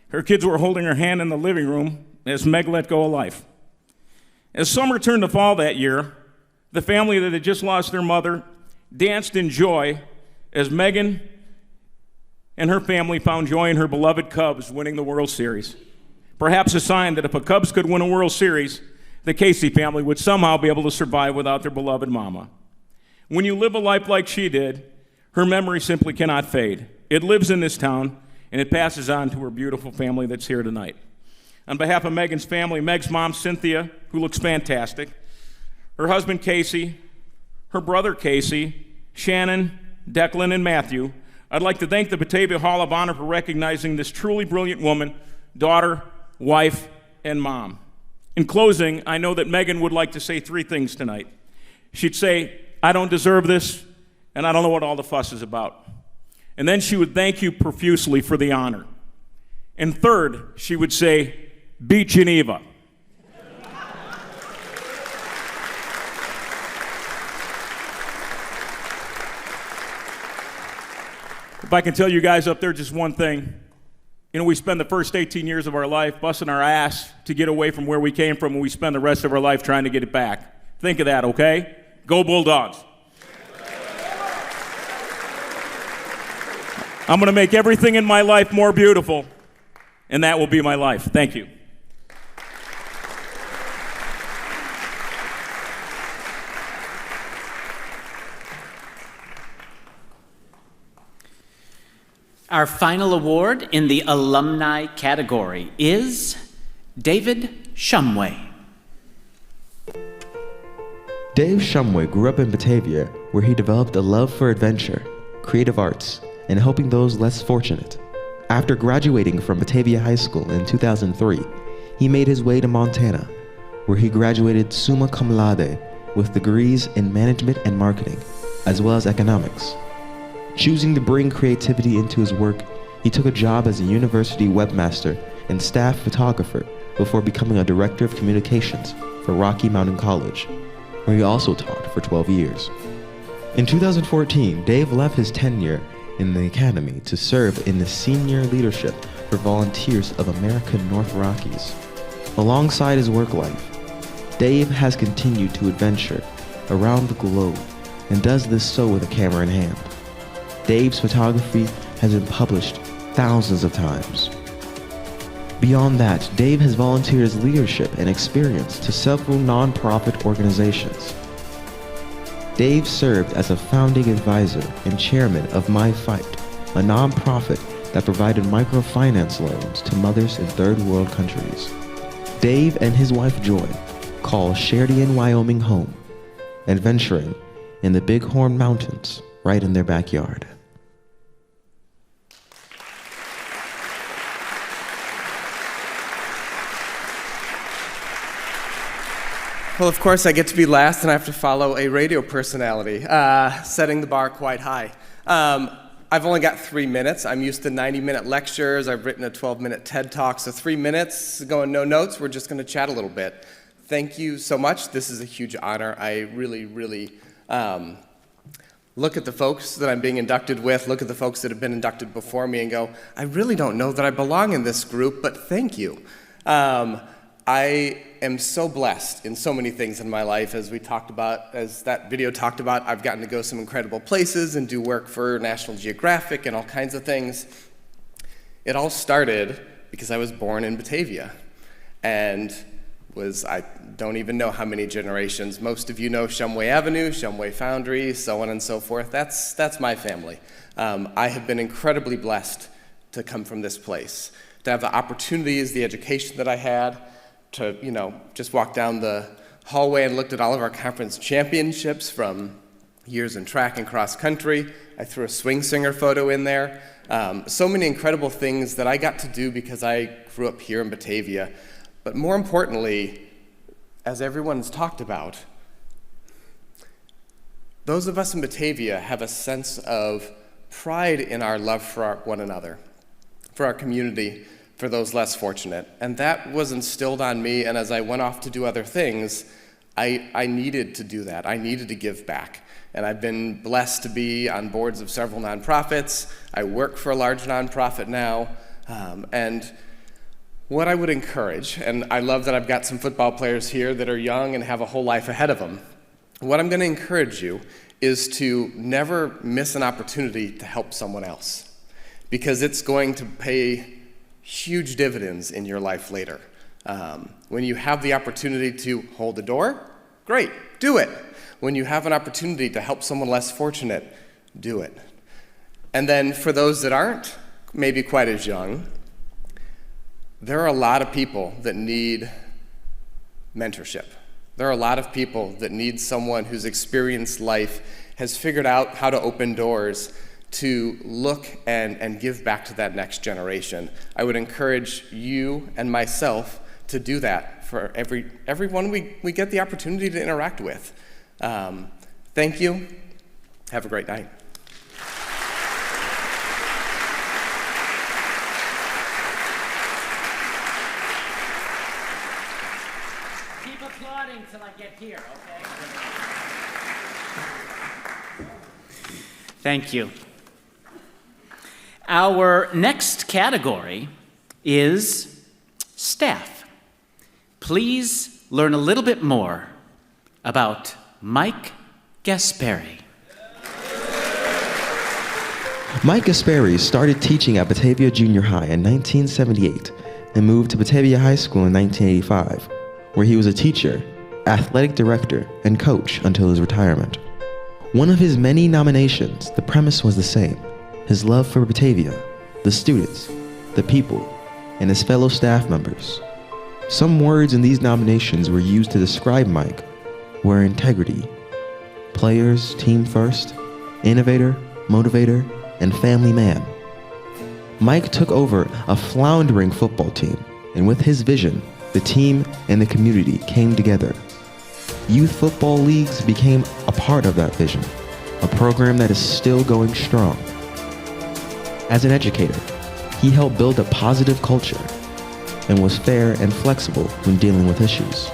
Her kids were holding her hand in the living room as Meg let go of life. As summer turned to fall that year, the family that had just lost their mother danced in joy as Megan and her family found joy in her beloved Cubs winning the World Series. Perhaps a sign that if a Cubs could win a World Series, the Casey family would somehow be able to survive without their beloved mama. When you live a life like she did, her memory simply cannot fade. It lives in this town, and it passes on to her beautiful family that's here tonight. On behalf of Megan's family, Meg's mom, Cynthia, who looks fantastic, her husband, Casey, her brother, Casey, Shannon, Declan, and Matthew, I'd like to thank the Batavia Hall of Honor for recognizing this truly brilliant woman, daughter, wife, and mom. In closing, I know that Megan would like to say three things tonight. She'd say, I don't deserve this, and I don't know what all the fuss is about. And then she would thank you profusely for the honor. And third, she would say, beat Geneva. If I can tell you guys up there just one thing, you know, we spend the first 18 years of our life busting our ass to get away from where we came from, and we spend the rest of our life trying to get it back. Think of that, okay? Go Bulldogs. I'm going to make everything in my life more beautiful, and that will be my life. Thank you. Our final award in the alumni category is David Shumway. Dave Shumway grew up in Batavia, where he developed a love for adventure, creative arts, and helping those less fortunate. After graduating from Batavia High School in 2003, he made his way to Montana, where he graduated summa cum laude with degrees in management and marketing, as well as economics. Choosing to bring creativity into his work, he took a job as a university webmaster and staff photographer before becoming a director of communications for Rocky Mountain College, where he also taught for 12 years. In 2014, Dave left his tenure in the academy to serve in the senior leadership for Volunteers of American North Rockies. Alongside his work life, Dave has continued to adventure around the globe and does this so with a camera in hand. Dave's photography has been published thousands of times. Beyond that, Dave has volunteered his leadership and experience to several nonprofit organizations. Dave served as a founding advisor and chairman of My Fight, a nonprofit that provided microfinance loans to mothers in third world countries. Dave and his wife Joy call Sheridan, Wyoming home, adventuring in the Bighorn Mountains right in their backyard. Well, of course, I get to be last, and I have to follow a radio personality, setting the bar quite high. I've only got 3 minutes. I'm used to 90-minute lectures. I've written a 12-minute TED Talk, so 3 minutes, going no notes. We're just going to chat a little bit. Thank you so much. This is a huge honor. I really, really look at the folks that I'm being inducted with, look at the folks that have been inducted before me, and go, I really don't know that I belong in this group, but thank you. I am so blessed in so many things in my life, as we talked about, as that video talked about. I've gotten to go some incredible places and do work for National Geographic and all kinds of things. It all started because I was born in Batavia, and I don't even know how many generations. Most of you know Shumway Avenue, Shumway Foundry, so on and so forth. That's my family. I have been incredibly blessed to come from this place, to have the opportunities, the education that I had, to, just walk down the hallway and looked at all of our conference championships from years in track and cross country. I threw a swing singer photo in there. So many incredible things that I got to do because I grew up here in Batavia. But more importantly, as everyone's talked about, those of us in Batavia have a sense of pride in our love for one another, for our community, for those less fortunate. And that was instilled on me, and as I went off to do other things, I needed to do that. I needed to give back. And I've been blessed to be on boards of several nonprofits. I work for a large nonprofit now. And what I would encourage, and I love that I've got some football players here that are young and have a whole life ahead of them. What I'm going to encourage you is to never miss an opportunity to help someone else, because it's going to pay huge dividends in your life later. When you have the opportunity to hold the door, great, do it. When you have an opportunity to help someone less fortunate, do it. And then for those that aren't maybe quite as young, there are a lot of people that need mentorship. There are a lot of people that need someone who's experienced life, has figured out how to open doors, to look and give back to that next generation. I would encourage you and myself to do that for everyone we get the opportunity to interact with. Thank you. Have a great night. Keep applauding till I get here, okay? Thank you. Our next category is staff. Please learn a little bit more about Mike Gasperi. Mike Gasperi started teaching at Batavia Junior High in 1978 and moved to Batavia High School in 1985, where he was a teacher, athletic director, and coach until his retirement. One of his many nominations, the premise was the same: his love for Batavia, the students, the people, and his fellow staff members. Some words in these nominations were used to describe Mike were integrity, players, team first, innovator, motivator, and family man. Mike took over a floundering football team, and with his vision, the team and the community came together. Youth football leagues became a part of that vision, a program that is still going strong. As an educator, he helped build a positive culture and was fair and flexible when dealing with issues.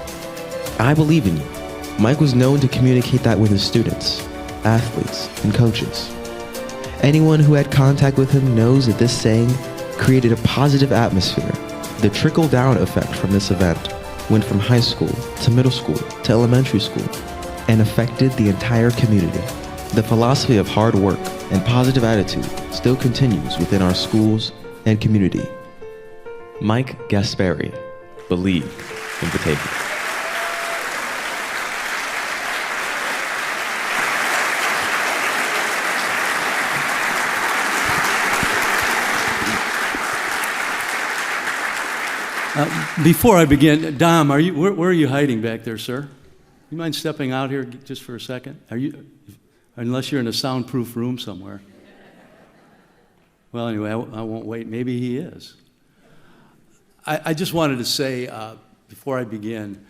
I believe in you. Mike was known to communicate that with his students, athletes, and coaches. Anyone who had contact with him knows that this saying created a positive atmosphere. The trickle-down effect from this event went from high school to middle school to elementary school and affected the entire community. The philosophy of hard work and positive attitude still continues within our schools and community. Mike Gasperi, Believe in Batavia. Before I begin, Dom, where are you hiding back there, sir? You mind stepping out here just for a second? Unless you're in a soundproof room somewhere. Well, anyway, I won't wait. Maybe he is. I just wanted to say, before I begin,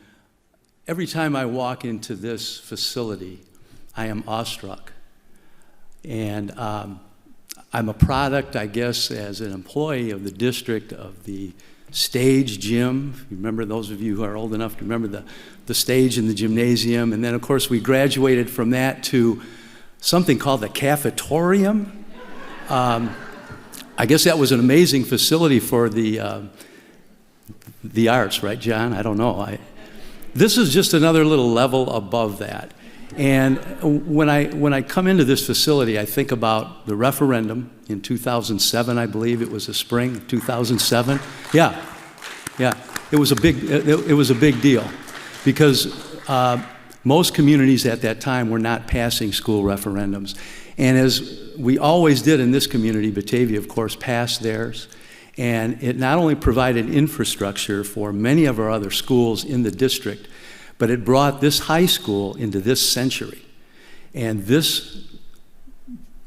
every time I walk into this facility, I am awestruck. And I'm a product, I guess, as an employee of the district of the stage gym. You remember, those of you who are old enough to remember the stage in the gymnasium. And then, of course, we graduated from that to something called the cafetorium. I guess that was an amazing facility for the arts, right, John? I don't know. This is just another little level above that. And when I come into this facility, I think about the referendum in 2007, I believe it was the spring of 2007. Yeah. It was a big deal because most communities at that time were not passing school referendums. And as we always did in this community, Batavia, of course, passed theirs. And it not only provided infrastructure for many of our other schools in the district, but it brought this high school into this century. And this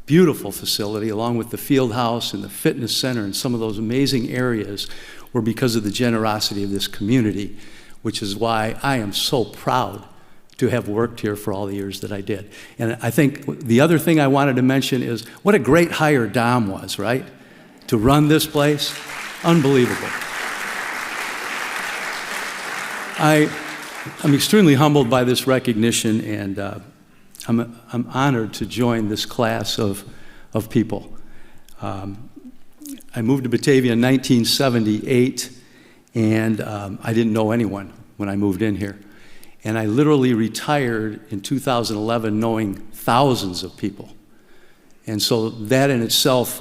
beautiful facility, along with the field house and the fitness center and some of those amazing areas, were because of the generosity of this community, which is why I am so proud to have worked here for all the years that I did. And I think the other thing I wanted to mention is what a great hire Dom was, right? To run this place. Unbelievable. I'm extremely humbled by this recognition, and I'm honored to join this class of people. I moved to Batavia in 1978, and I didn't know anyone when I moved in here. And I literally retired in 2011 knowing thousands of people. And so that in itself,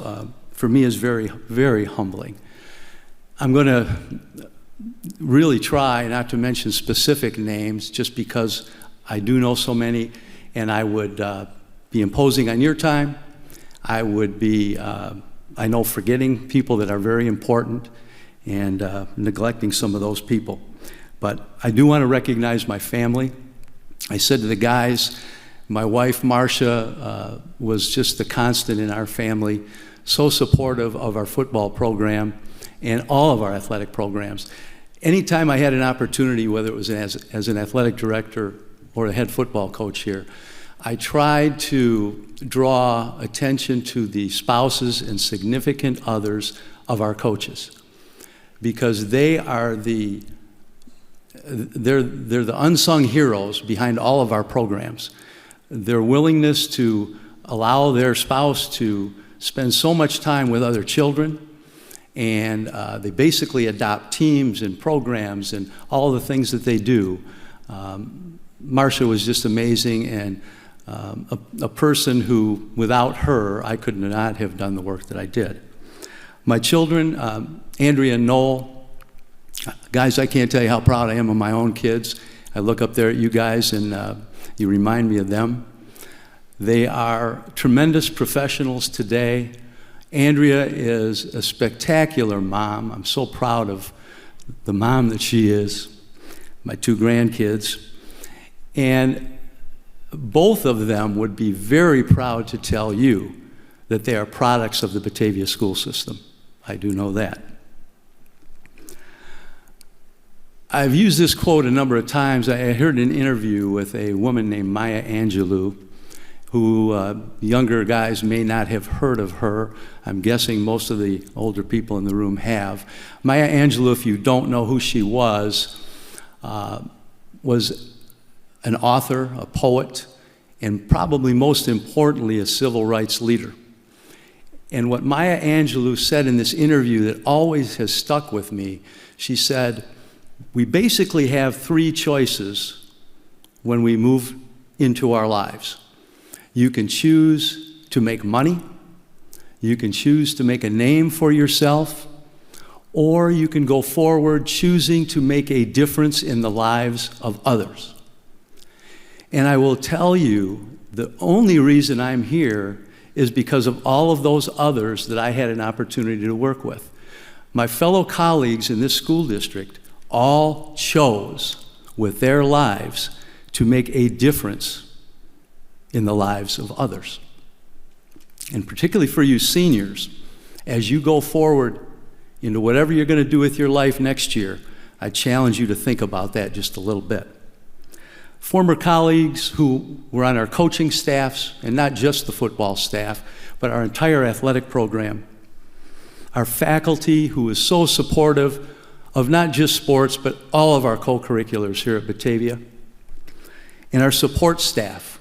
for me, is very, very humbling. I'm going to really try not to mention specific names just because I do know so many, and I would be imposing on your time. I would be, I know, forgetting people that are very important and neglecting some of those people. But I do want to recognize my family. I said to the guys, my wife, Marcia, was just the constant in our family, so supportive of our football program and all of our athletic programs. Anytime I had an opportunity, whether it was as an athletic director or a head football coach here, I tried to draw attention to the spouses and significant others of our coaches, because they are they're the unsung heroes behind all of our programs. Their willingness to allow their spouse to spend so much time with other children, and they basically adopt teams and programs and all the things that they do. Marcia was just amazing, and a person who, without her, I could not have done the work that I did. My children, Andrea and Noel, guys, I can't tell you how proud I am of my own kids. I look up there at you guys, and you remind me of them. They are tremendous professionals today. Andrea is a spectacular mom. I'm so proud of the mom that she is, my two grandkids. And both of them would be very proud to tell you that they are products of the Batavia school system. I do know that. I've used this quote a number of times. I heard an interview with a woman named Maya Angelou, who younger guys may not have heard of her. I'm guessing most of the older people in the room have. Maya Angelou, if you don't know who she was an author, a poet, and probably most importantly, a civil rights leader. And what Maya Angelou said in this interview that always has stuck with me, she said, we basically have three choices when we move into our lives. You can choose to make money, you can choose to make a name for yourself, or you can go forward choosing to make a difference in the lives of others. And I will tell you, the only reason I'm here is because of all of those others that I had an opportunity to work with. My fellow colleagues in this school district all chose with their lives to make a difference in the lives of others. And particularly for you seniors, as you go forward into whatever you're going to do with your life next year, I challenge you to think about that just a little bit. Former colleagues who were on our coaching staffs, and not just the football staff, but our entire athletic program. Our faculty who is so supportive of not just sports, but all of our co-curriculars here at Batavia. And our support staff,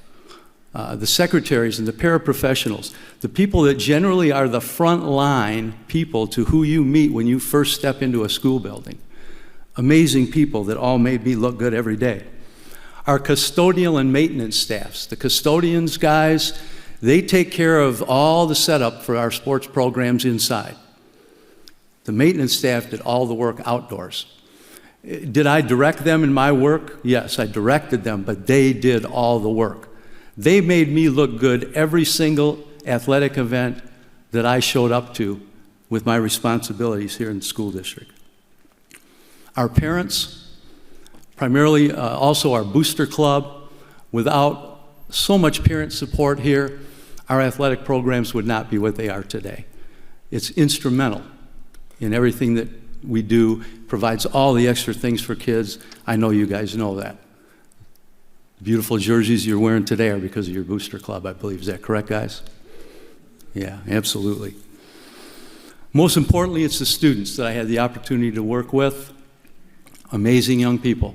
the secretaries and the paraprofessionals, the people that generally are the front line people to who you meet when you first step into a school building. Amazing people that all made me look good every day. Our custodial and maintenance staffs, the custodians guys, they take care of all the setup for our sports programs inside. The maintenance staff did all the work outdoors. Did I direct them in my work? Yes, I directed them, but they did all the work. They made me look good every single athletic event that I showed up to with my responsibilities here in the school district. Our parents, primarily also our booster club. Without so much parent support here, our athletic programs would not be what they are today. It's instrumental in everything that we do, provides all the extra things for kids. I know you guys know that. The beautiful jerseys you're wearing today are because of your booster club, I believe. Is that correct, guys? Yeah, absolutely. Most importantly, it's the students that I had the opportunity to work with. Amazing young people.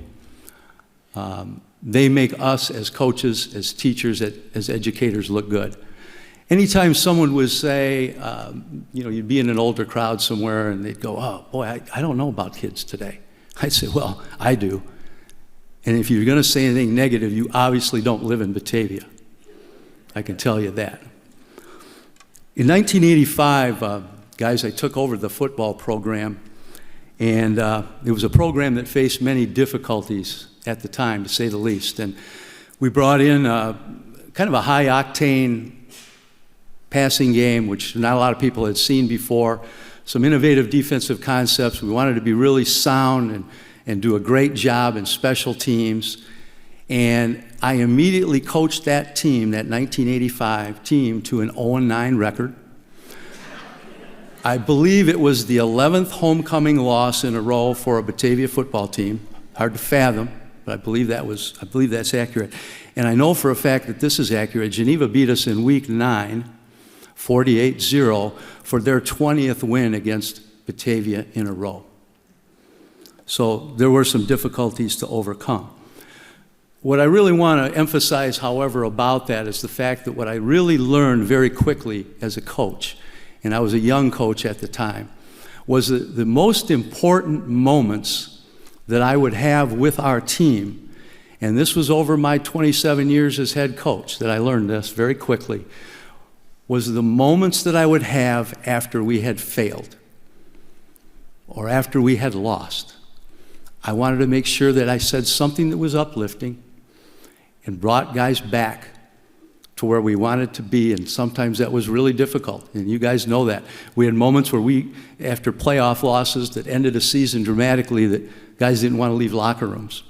They make us as coaches, as teachers, as educators look good. Anytime someone would say, you'd be in an older crowd somewhere and they'd go, oh, boy, I don't know about kids today. I'd say, well, I do. And if you're going to say anything negative, you obviously don't live in Batavia. I can tell you that. In 1985, guys, I took over the football program, and it was a program that faced many difficulties at the time, to say the least. And we brought in kind of a high-octane passing game, which not a lot of people had seen before, some innovative defensive concepts. We wanted to be really sound and do a great job in special teams. And I immediately coached that team, that 1985 team, to an 0-9 record. I believe it was the 11th homecoming loss in a row for a Batavia football team. Hard to fathom, but I believe that's accurate. And I know for a fact that this is accurate. Geneva beat us in week 9, 48-0, for their 20th win against Batavia in a row. So there were some difficulties to overcome. What I really want to emphasize, however, about that is the fact that what I really learned very quickly as a coach, and I was a young coach at the time, was that the most important moments that I would have with our team, and this was over my 27 years as head coach that I learned this very quickly, was the moments that I would have after we had failed or after we had lost. I wanted to make sure that I said something that was uplifting and brought guys back to where we wanted to be, and sometimes that was really difficult, and you guys know that. We had moments where we, after playoff losses that ended a season dramatically, that guys didn't want to leave locker rooms.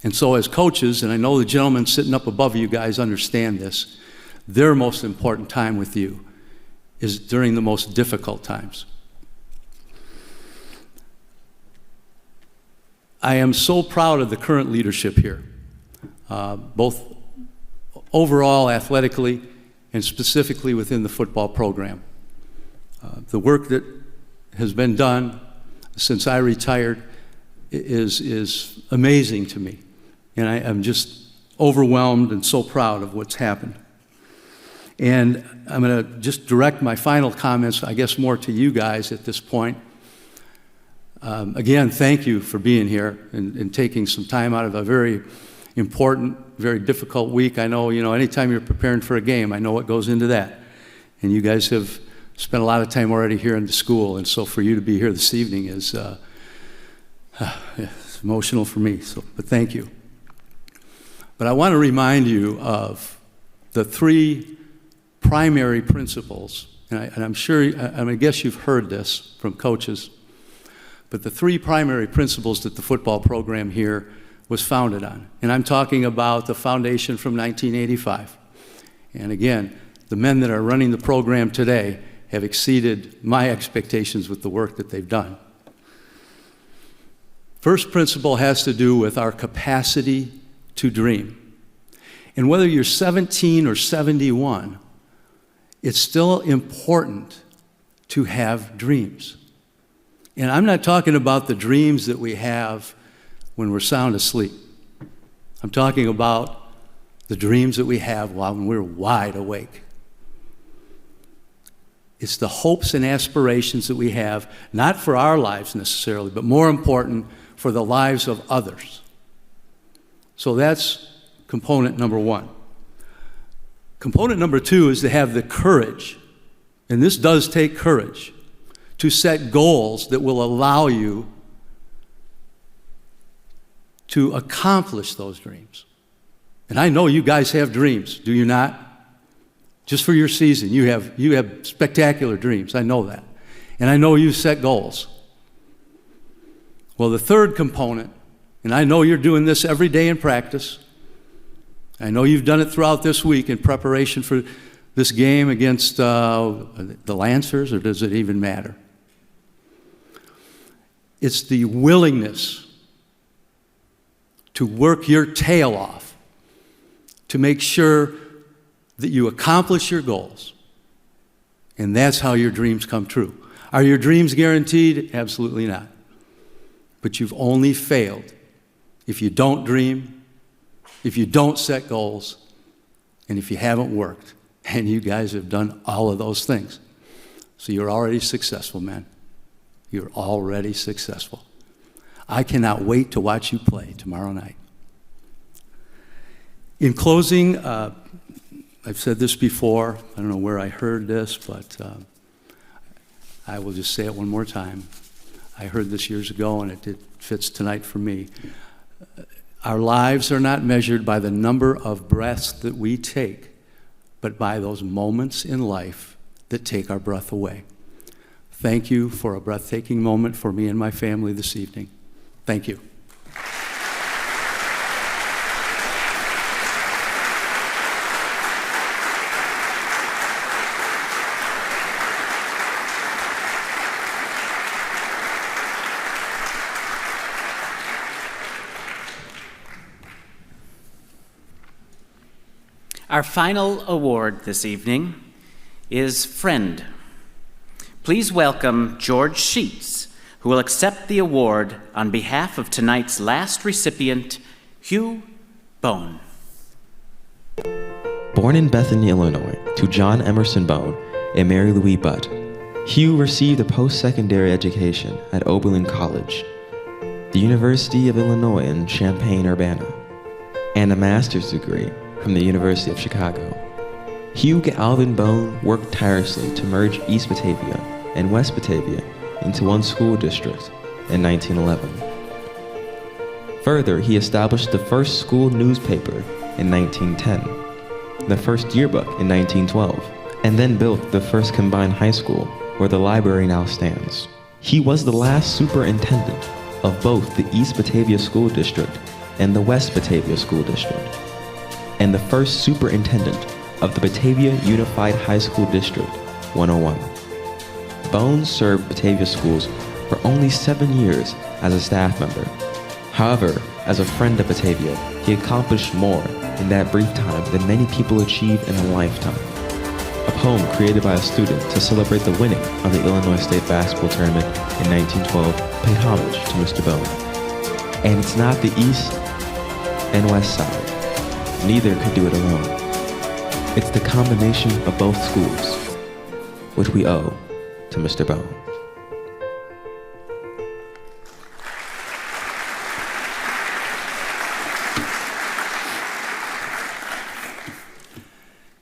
And so as coaches, and I know the gentlemen sitting up above you guys understand this, their most important time with you is during the most difficult times. I am so proud of the current leadership here, both overall athletically and specifically within the football program. The work that has been done since I retired is amazing to me, and I am just overwhelmed and so proud of what's happened. And I'm going to just direct my final comments, I guess, more to you guys at this point. Again, thank you for being here and taking some time out of a very important, very difficult week. I know, anytime you're preparing for a game, I know what goes into that. And you guys have spent a lot of time already here in the school, and so for you to be here this evening is it's emotional for me, but thank you. But I want to remind you of the three primary principles, and I'm sure, I guess you've heard this from coaches, but the three primary principles that the football program here was founded on. And I'm talking about the foundation from 1985. And again, the men that are running the program today have exceeded my expectations with the work that they've done. First principle has to do with our capacity to dream. And whether you're 17 or 71, it's still important to have dreams. And I'm not talking about the dreams that we have when we're sound asleep. I'm talking about the dreams that we have while we're wide awake. It's the hopes and aspirations that we have, not for our lives necessarily, but more important, for the lives of others. So that's component number one. Component number two is to have the courage, and this does take courage, to set goals that will allow you to accomplish those dreams. And I know you guys have dreams, do you not? Just for your season, you have spectacular dreams, I know that. And I know you set goals. Well, the third component, and I know you're doing this every day in practice, I know you've done it throughout this week in preparation for this game against the Lancers, or does it even matter? It's the willingness to work your tail off to make sure that you accomplish your goals. And that's how your dreams come true. Are your dreams guaranteed? Absolutely not. But you've only failed if you don't dream, if you don't set goals, and if you haven't worked. And you guys have done all of those things. So you're already successful, man. You're already successful. I cannot wait to watch you play tomorrow night. In closing, I've said this before. I don't know where I heard this, but I will just say it one more time. I heard this years ago, and it fits tonight for me. Our lives are not measured by the number of breaths that we take, but by those moments in life that take our breath away. Thank you for a breathtaking moment for me and my family this evening. Thank you. Our final award this evening is Friend. Please welcome George Sheets, who will accept the award on behalf of tonight's last recipient, Hugh Bone. Born in Bethany, Illinois, to John Emerson Bone and Mary Louise Butt, Hugh received a post-secondary education at Oberlin College, the University of Illinois in Champaign-Urbana, and a master's degree from the University of Chicago. Hugh Alvin Bone worked tirelessly to merge East Batavia and West Batavia into one school district in 1911. Further, he established the first school newspaper in 1910, the first yearbook in 1912, and then built the first combined high school where the library now stands. He was the last superintendent of both the East Batavia School District and the West Batavia School District, and the first superintendent of the Batavia Unified High School District 101. Bones served Batavia schools for only 7 years as a staff member. However, as a friend of Batavia, he accomplished more in that brief time than many people achieve in a lifetime. A poem created by a student to celebrate the winning of the Illinois State Basketball Tournament in 1912 paid homage to Mr. Bone. And it's not the East and West Side. Neither could do it alone. It's the combination of both schools, which we owe to Mr. Bone.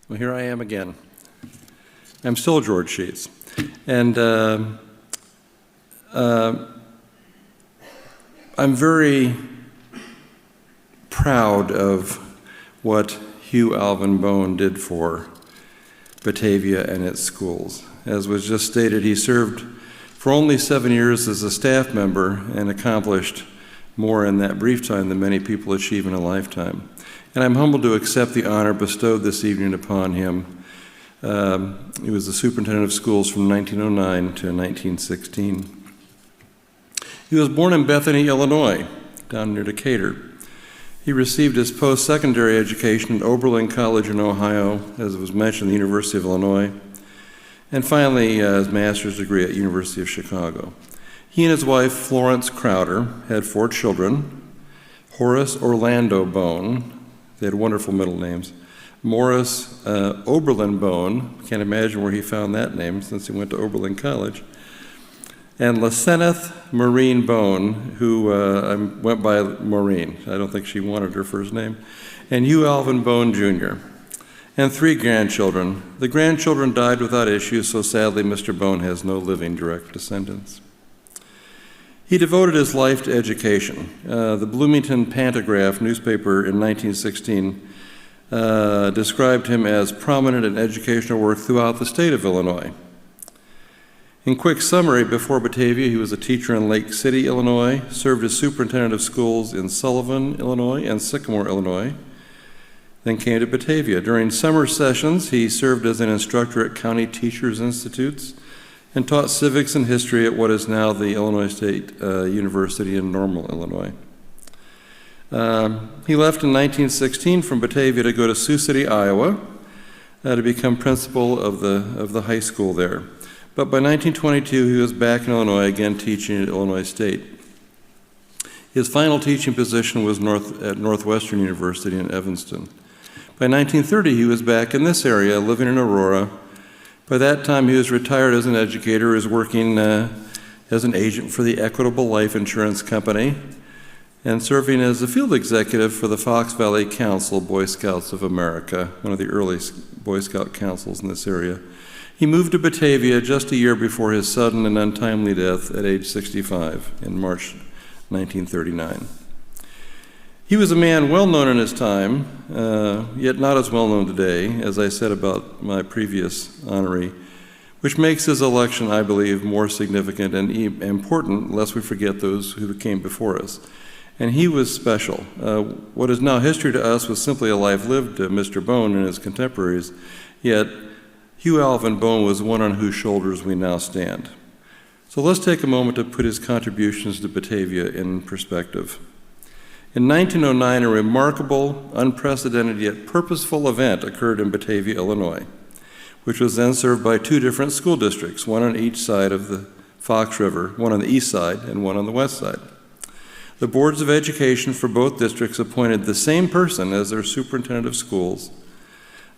Well, here I am again. I'm still George Sheets. And I'm very proud of what Hugh Alvin Bone did for Batavia and its schools. As was just stated, he served for only 7 years as a staff member and accomplished more in that brief time than many people achieve in a lifetime. And I'm humbled to accept the honor bestowed this evening upon him. He was the superintendent of schools from 1909 to 1916. He was born in Bethany, Illinois, down near Decatur. He received his post-secondary education at Oberlin College in Ohio, as was mentioned, the University of Illinois, and finally his master's degree at University of Chicago. He and his wife, Florence Crowder, had 4 children: Horace Orlando Bone, they had wonderful middle names, Morris Oberlin Bone, can't imagine where he found that name since he went to Oberlin College, and Laseneth Maureen Bone, who went by Maureen. I don't think she wanted her first name, and Hugh Alvin Bone Jr., and 3 grandchildren. The grandchildren died without issue, so sadly Mr. Bone has no living direct descendants. He devoted his life to education. The Bloomington Pantagraph newspaper in 1916 described him as prominent in educational work throughout the state of Illinois. In quick summary, before Batavia, he was a teacher in Lake City, Illinois, served as superintendent of schools in Sullivan, Illinois, and Sycamore, Illinois, then came to Batavia. During summer sessions, he served as an instructor at county teachers' institutes and taught civics and history at what is now the Illinois State University in Normal, Illinois. He left in 1916 from Batavia to go to Sioux City, Iowa, to become principal of the high school there. But by 1922, he was back in Illinois, again teaching at Illinois State. His final teaching position was at Northwestern University in Evanston. By 1930, he was back in this area, living in Aurora. By that time, he was retired as an educator, was working as an agent for the Equitable Life Insurance Company, and serving as a field executive for the Fox Valley Council, Boy Scouts of America, one of the early Boy Scout councils in this area. He moved to Batavia just a year before his sudden and untimely death at age 65 in March 1939. He was a man well known in his time, yet not as well known today, as I said about my previous honoree, which makes his election, I believe, more significant and important, lest we forget those who came before us. And he was special. What is now history to us was simply a life lived to Mr. Bone and his contemporaries, yet Hugh Alvin Bone was one on whose shoulders we now stand. So let's take a moment to put his contributions to Batavia in perspective. In 1909, a remarkable, unprecedented yet purposeful event occurred in Batavia, Illinois, which was then served by 2 different school districts, one on each side of the Fox River, one on the east side and one on the west side. The boards of education for both districts appointed the same person as their superintendent of schools.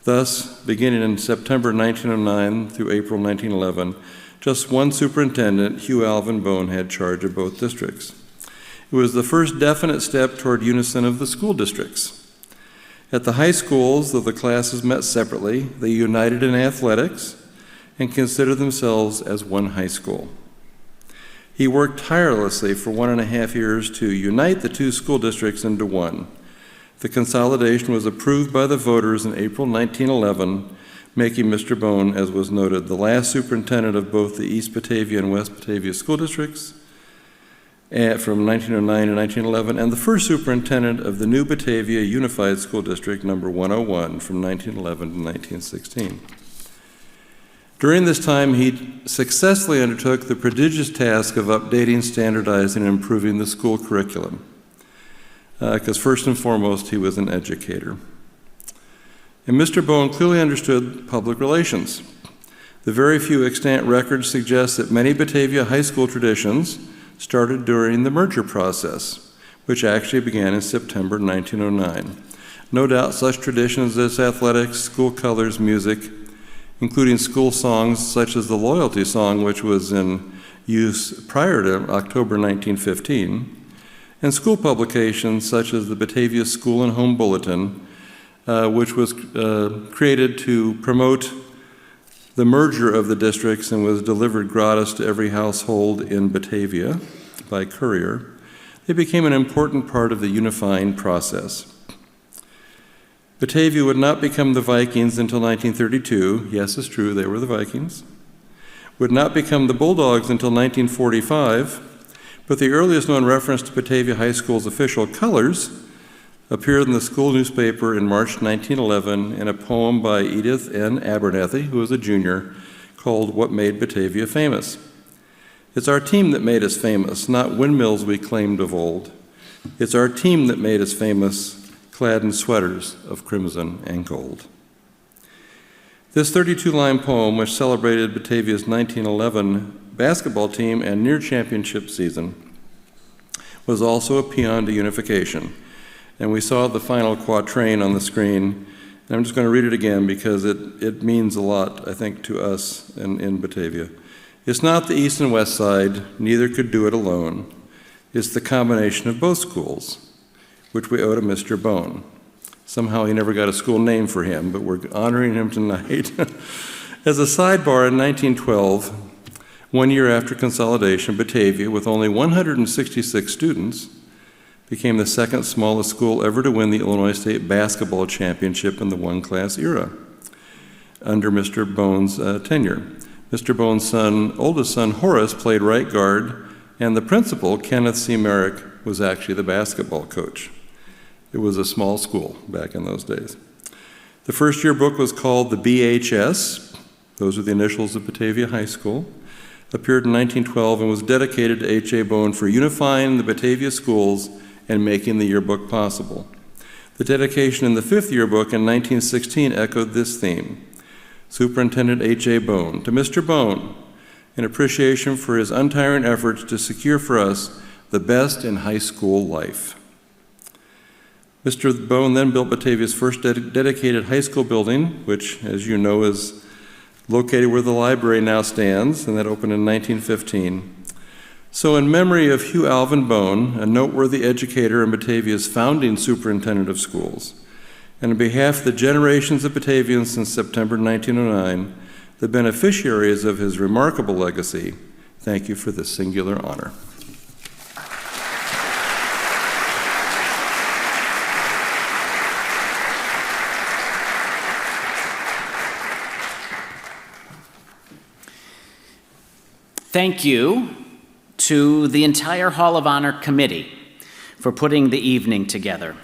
Thus, beginning in September 1909 through April 1911, just one superintendent, Hugh Alvin Bone, had charge of both districts. It was the first definite step toward unison of the school districts. At the high schools, though the classes met separately, they united in athletics and considered themselves as one high school. He worked tirelessly for 1.5 years to unite the 2 school districts into one. The consolidation was approved by the voters in April 1911, making Mr. Bone, as was noted, the last superintendent of both the East Batavia and West Batavia school districts from 1909 to 1911, and the first superintendent of the new Batavia Unified School District, number 101, from 1911 to 1916. During this time, he successfully undertook the prodigious task of updating, standardizing, and improving the school curriculum. Because first and foremost, he was an educator. And Mr. Bone clearly understood public relations. The very few extant records suggest that many Batavia high school traditions started during the merger process, which actually began in September 1909. No doubt such traditions as athletics, school colors, music, including school songs such as the Loyalty Song, which was in use prior to October 1915, and school publications such as the Batavia School and Home Bulletin, which was created to promote the merger of the districts and was delivered gratis to every household in Batavia by courier, they became an important part of the unifying process. Batavia would not become the Vikings until 1932. Yes, it's true, they were the Vikings. Would not become the Bulldogs until 1945, but the earliest known reference to Batavia High School's official colors appeared in the school newspaper in March 1911 in a poem by Edith N. Abernethy, who was a junior, called What Made Batavia Famous. It's our team that made us famous, not windmills we claimed of old. It's our team that made us famous, clad in sweaters of crimson and gold. This 32-line poem, which celebrated Batavia's 1911 basketball team and near championship season, was also a paean to unification. And we saw the final quatrain on the screen, and I'm just going to read it again because it means a lot, I think, to us in Batavia. It's not the east and west side, neither could do it alone. It's the combination of both schools, which we owe to Mr. Bone. Somehow he never got a school name for him, but we're honoring him tonight. As a sidebar, in 1912, 1 year after consolidation, Batavia, with only 166 students, became the second smallest school ever to win the Illinois State Basketball Championship in the one-class era under Mr. Bone's tenure. Mr. Bone's oldest son, Horace, played right guard, and the principal, Kenneth C. Merrick, was actually the basketball coach. It was a small school back in those days. The first year book was called the BHS, those are the initials of Batavia High School, appeared in 1912 and was dedicated to H.A. Bone for unifying the Batavia schools and making the yearbook possible. The dedication in the fifth yearbook in 1916 echoed this theme. Superintendent H.A. Bone, to Mr. Bone, in appreciation for his untiring efforts to secure for us the best in high school life. Mr. Bone then built Batavia's first dedicated high school building, which, as you know, is located where the library now stands, and that opened in 1915. So in memory of Hugh Alvin Bone, a noteworthy educator and Batavia's founding superintendent of schools, and on behalf of the generations of Batavians since September 1909, the beneficiaries of his remarkable legacy, thank you for this singular honor. Thank you to the entire Hall of Honor committee for putting the evening together.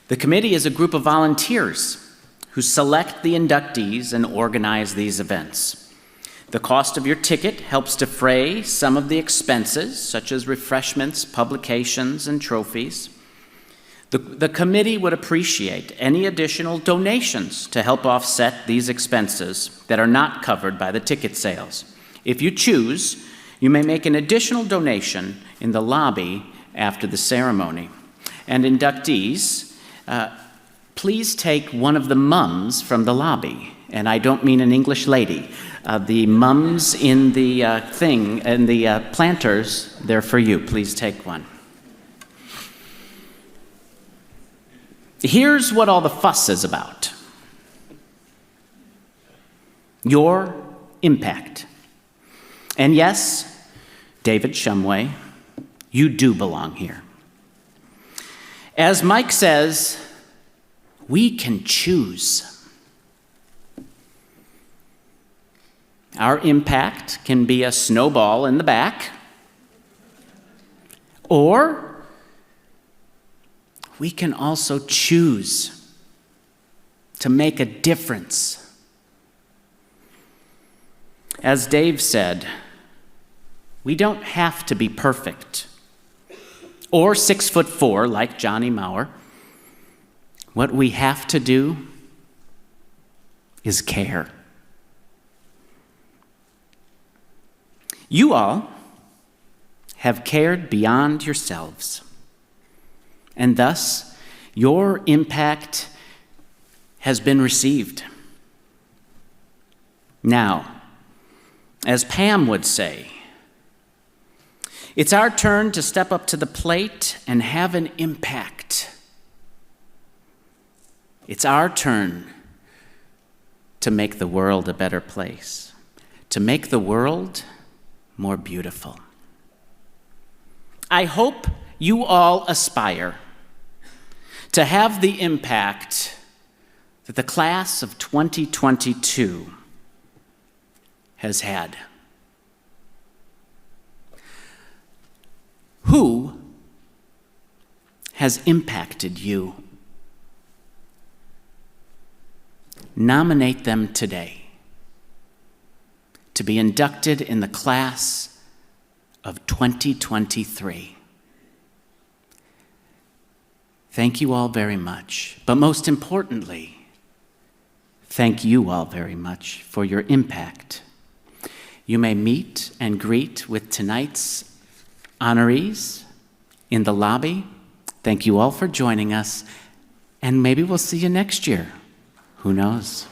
The committee is a group of volunteers who select the inductees and organize these events. The cost of your ticket helps defray some of the expenses, such as refreshments, publications, and trophies. The committee would appreciate any additional donations to help offset these expenses that are not covered by the ticket sales. If you choose, you may make an additional donation in the lobby after the ceremony. And inductees, please take one of the mums from the lobby. And I don't mean an English lady. The mums in the the planters, they're for you. Please take one. Here's what all the fuss is about. Your impact. And yes, David Shumway, you do belong here. As Mike says, we can choose. Our impact can be a snowball in the back, or we can also choose to make a difference. As Dave said, we don't have to be perfect or 6'4" like Johnny Maurer. What we have to do is care. You all have cared beyond yourselves, and thus your impact has been received. Now, as Pam would say, it's our turn to step up to the plate and have an impact. It's our turn to make the world a better place, to make the world more beautiful. I hope you all aspire to have the impact that the class of 2022 has had. Who has impacted you? Nominate them today to be inducted in the class of 2023. Thank you all very much, but most importantly, thank you all very much for your impact. You may meet and greet with tonight's honorees in the lobby. Thank you all for joining us, and maybe we'll see you next year. Who knows?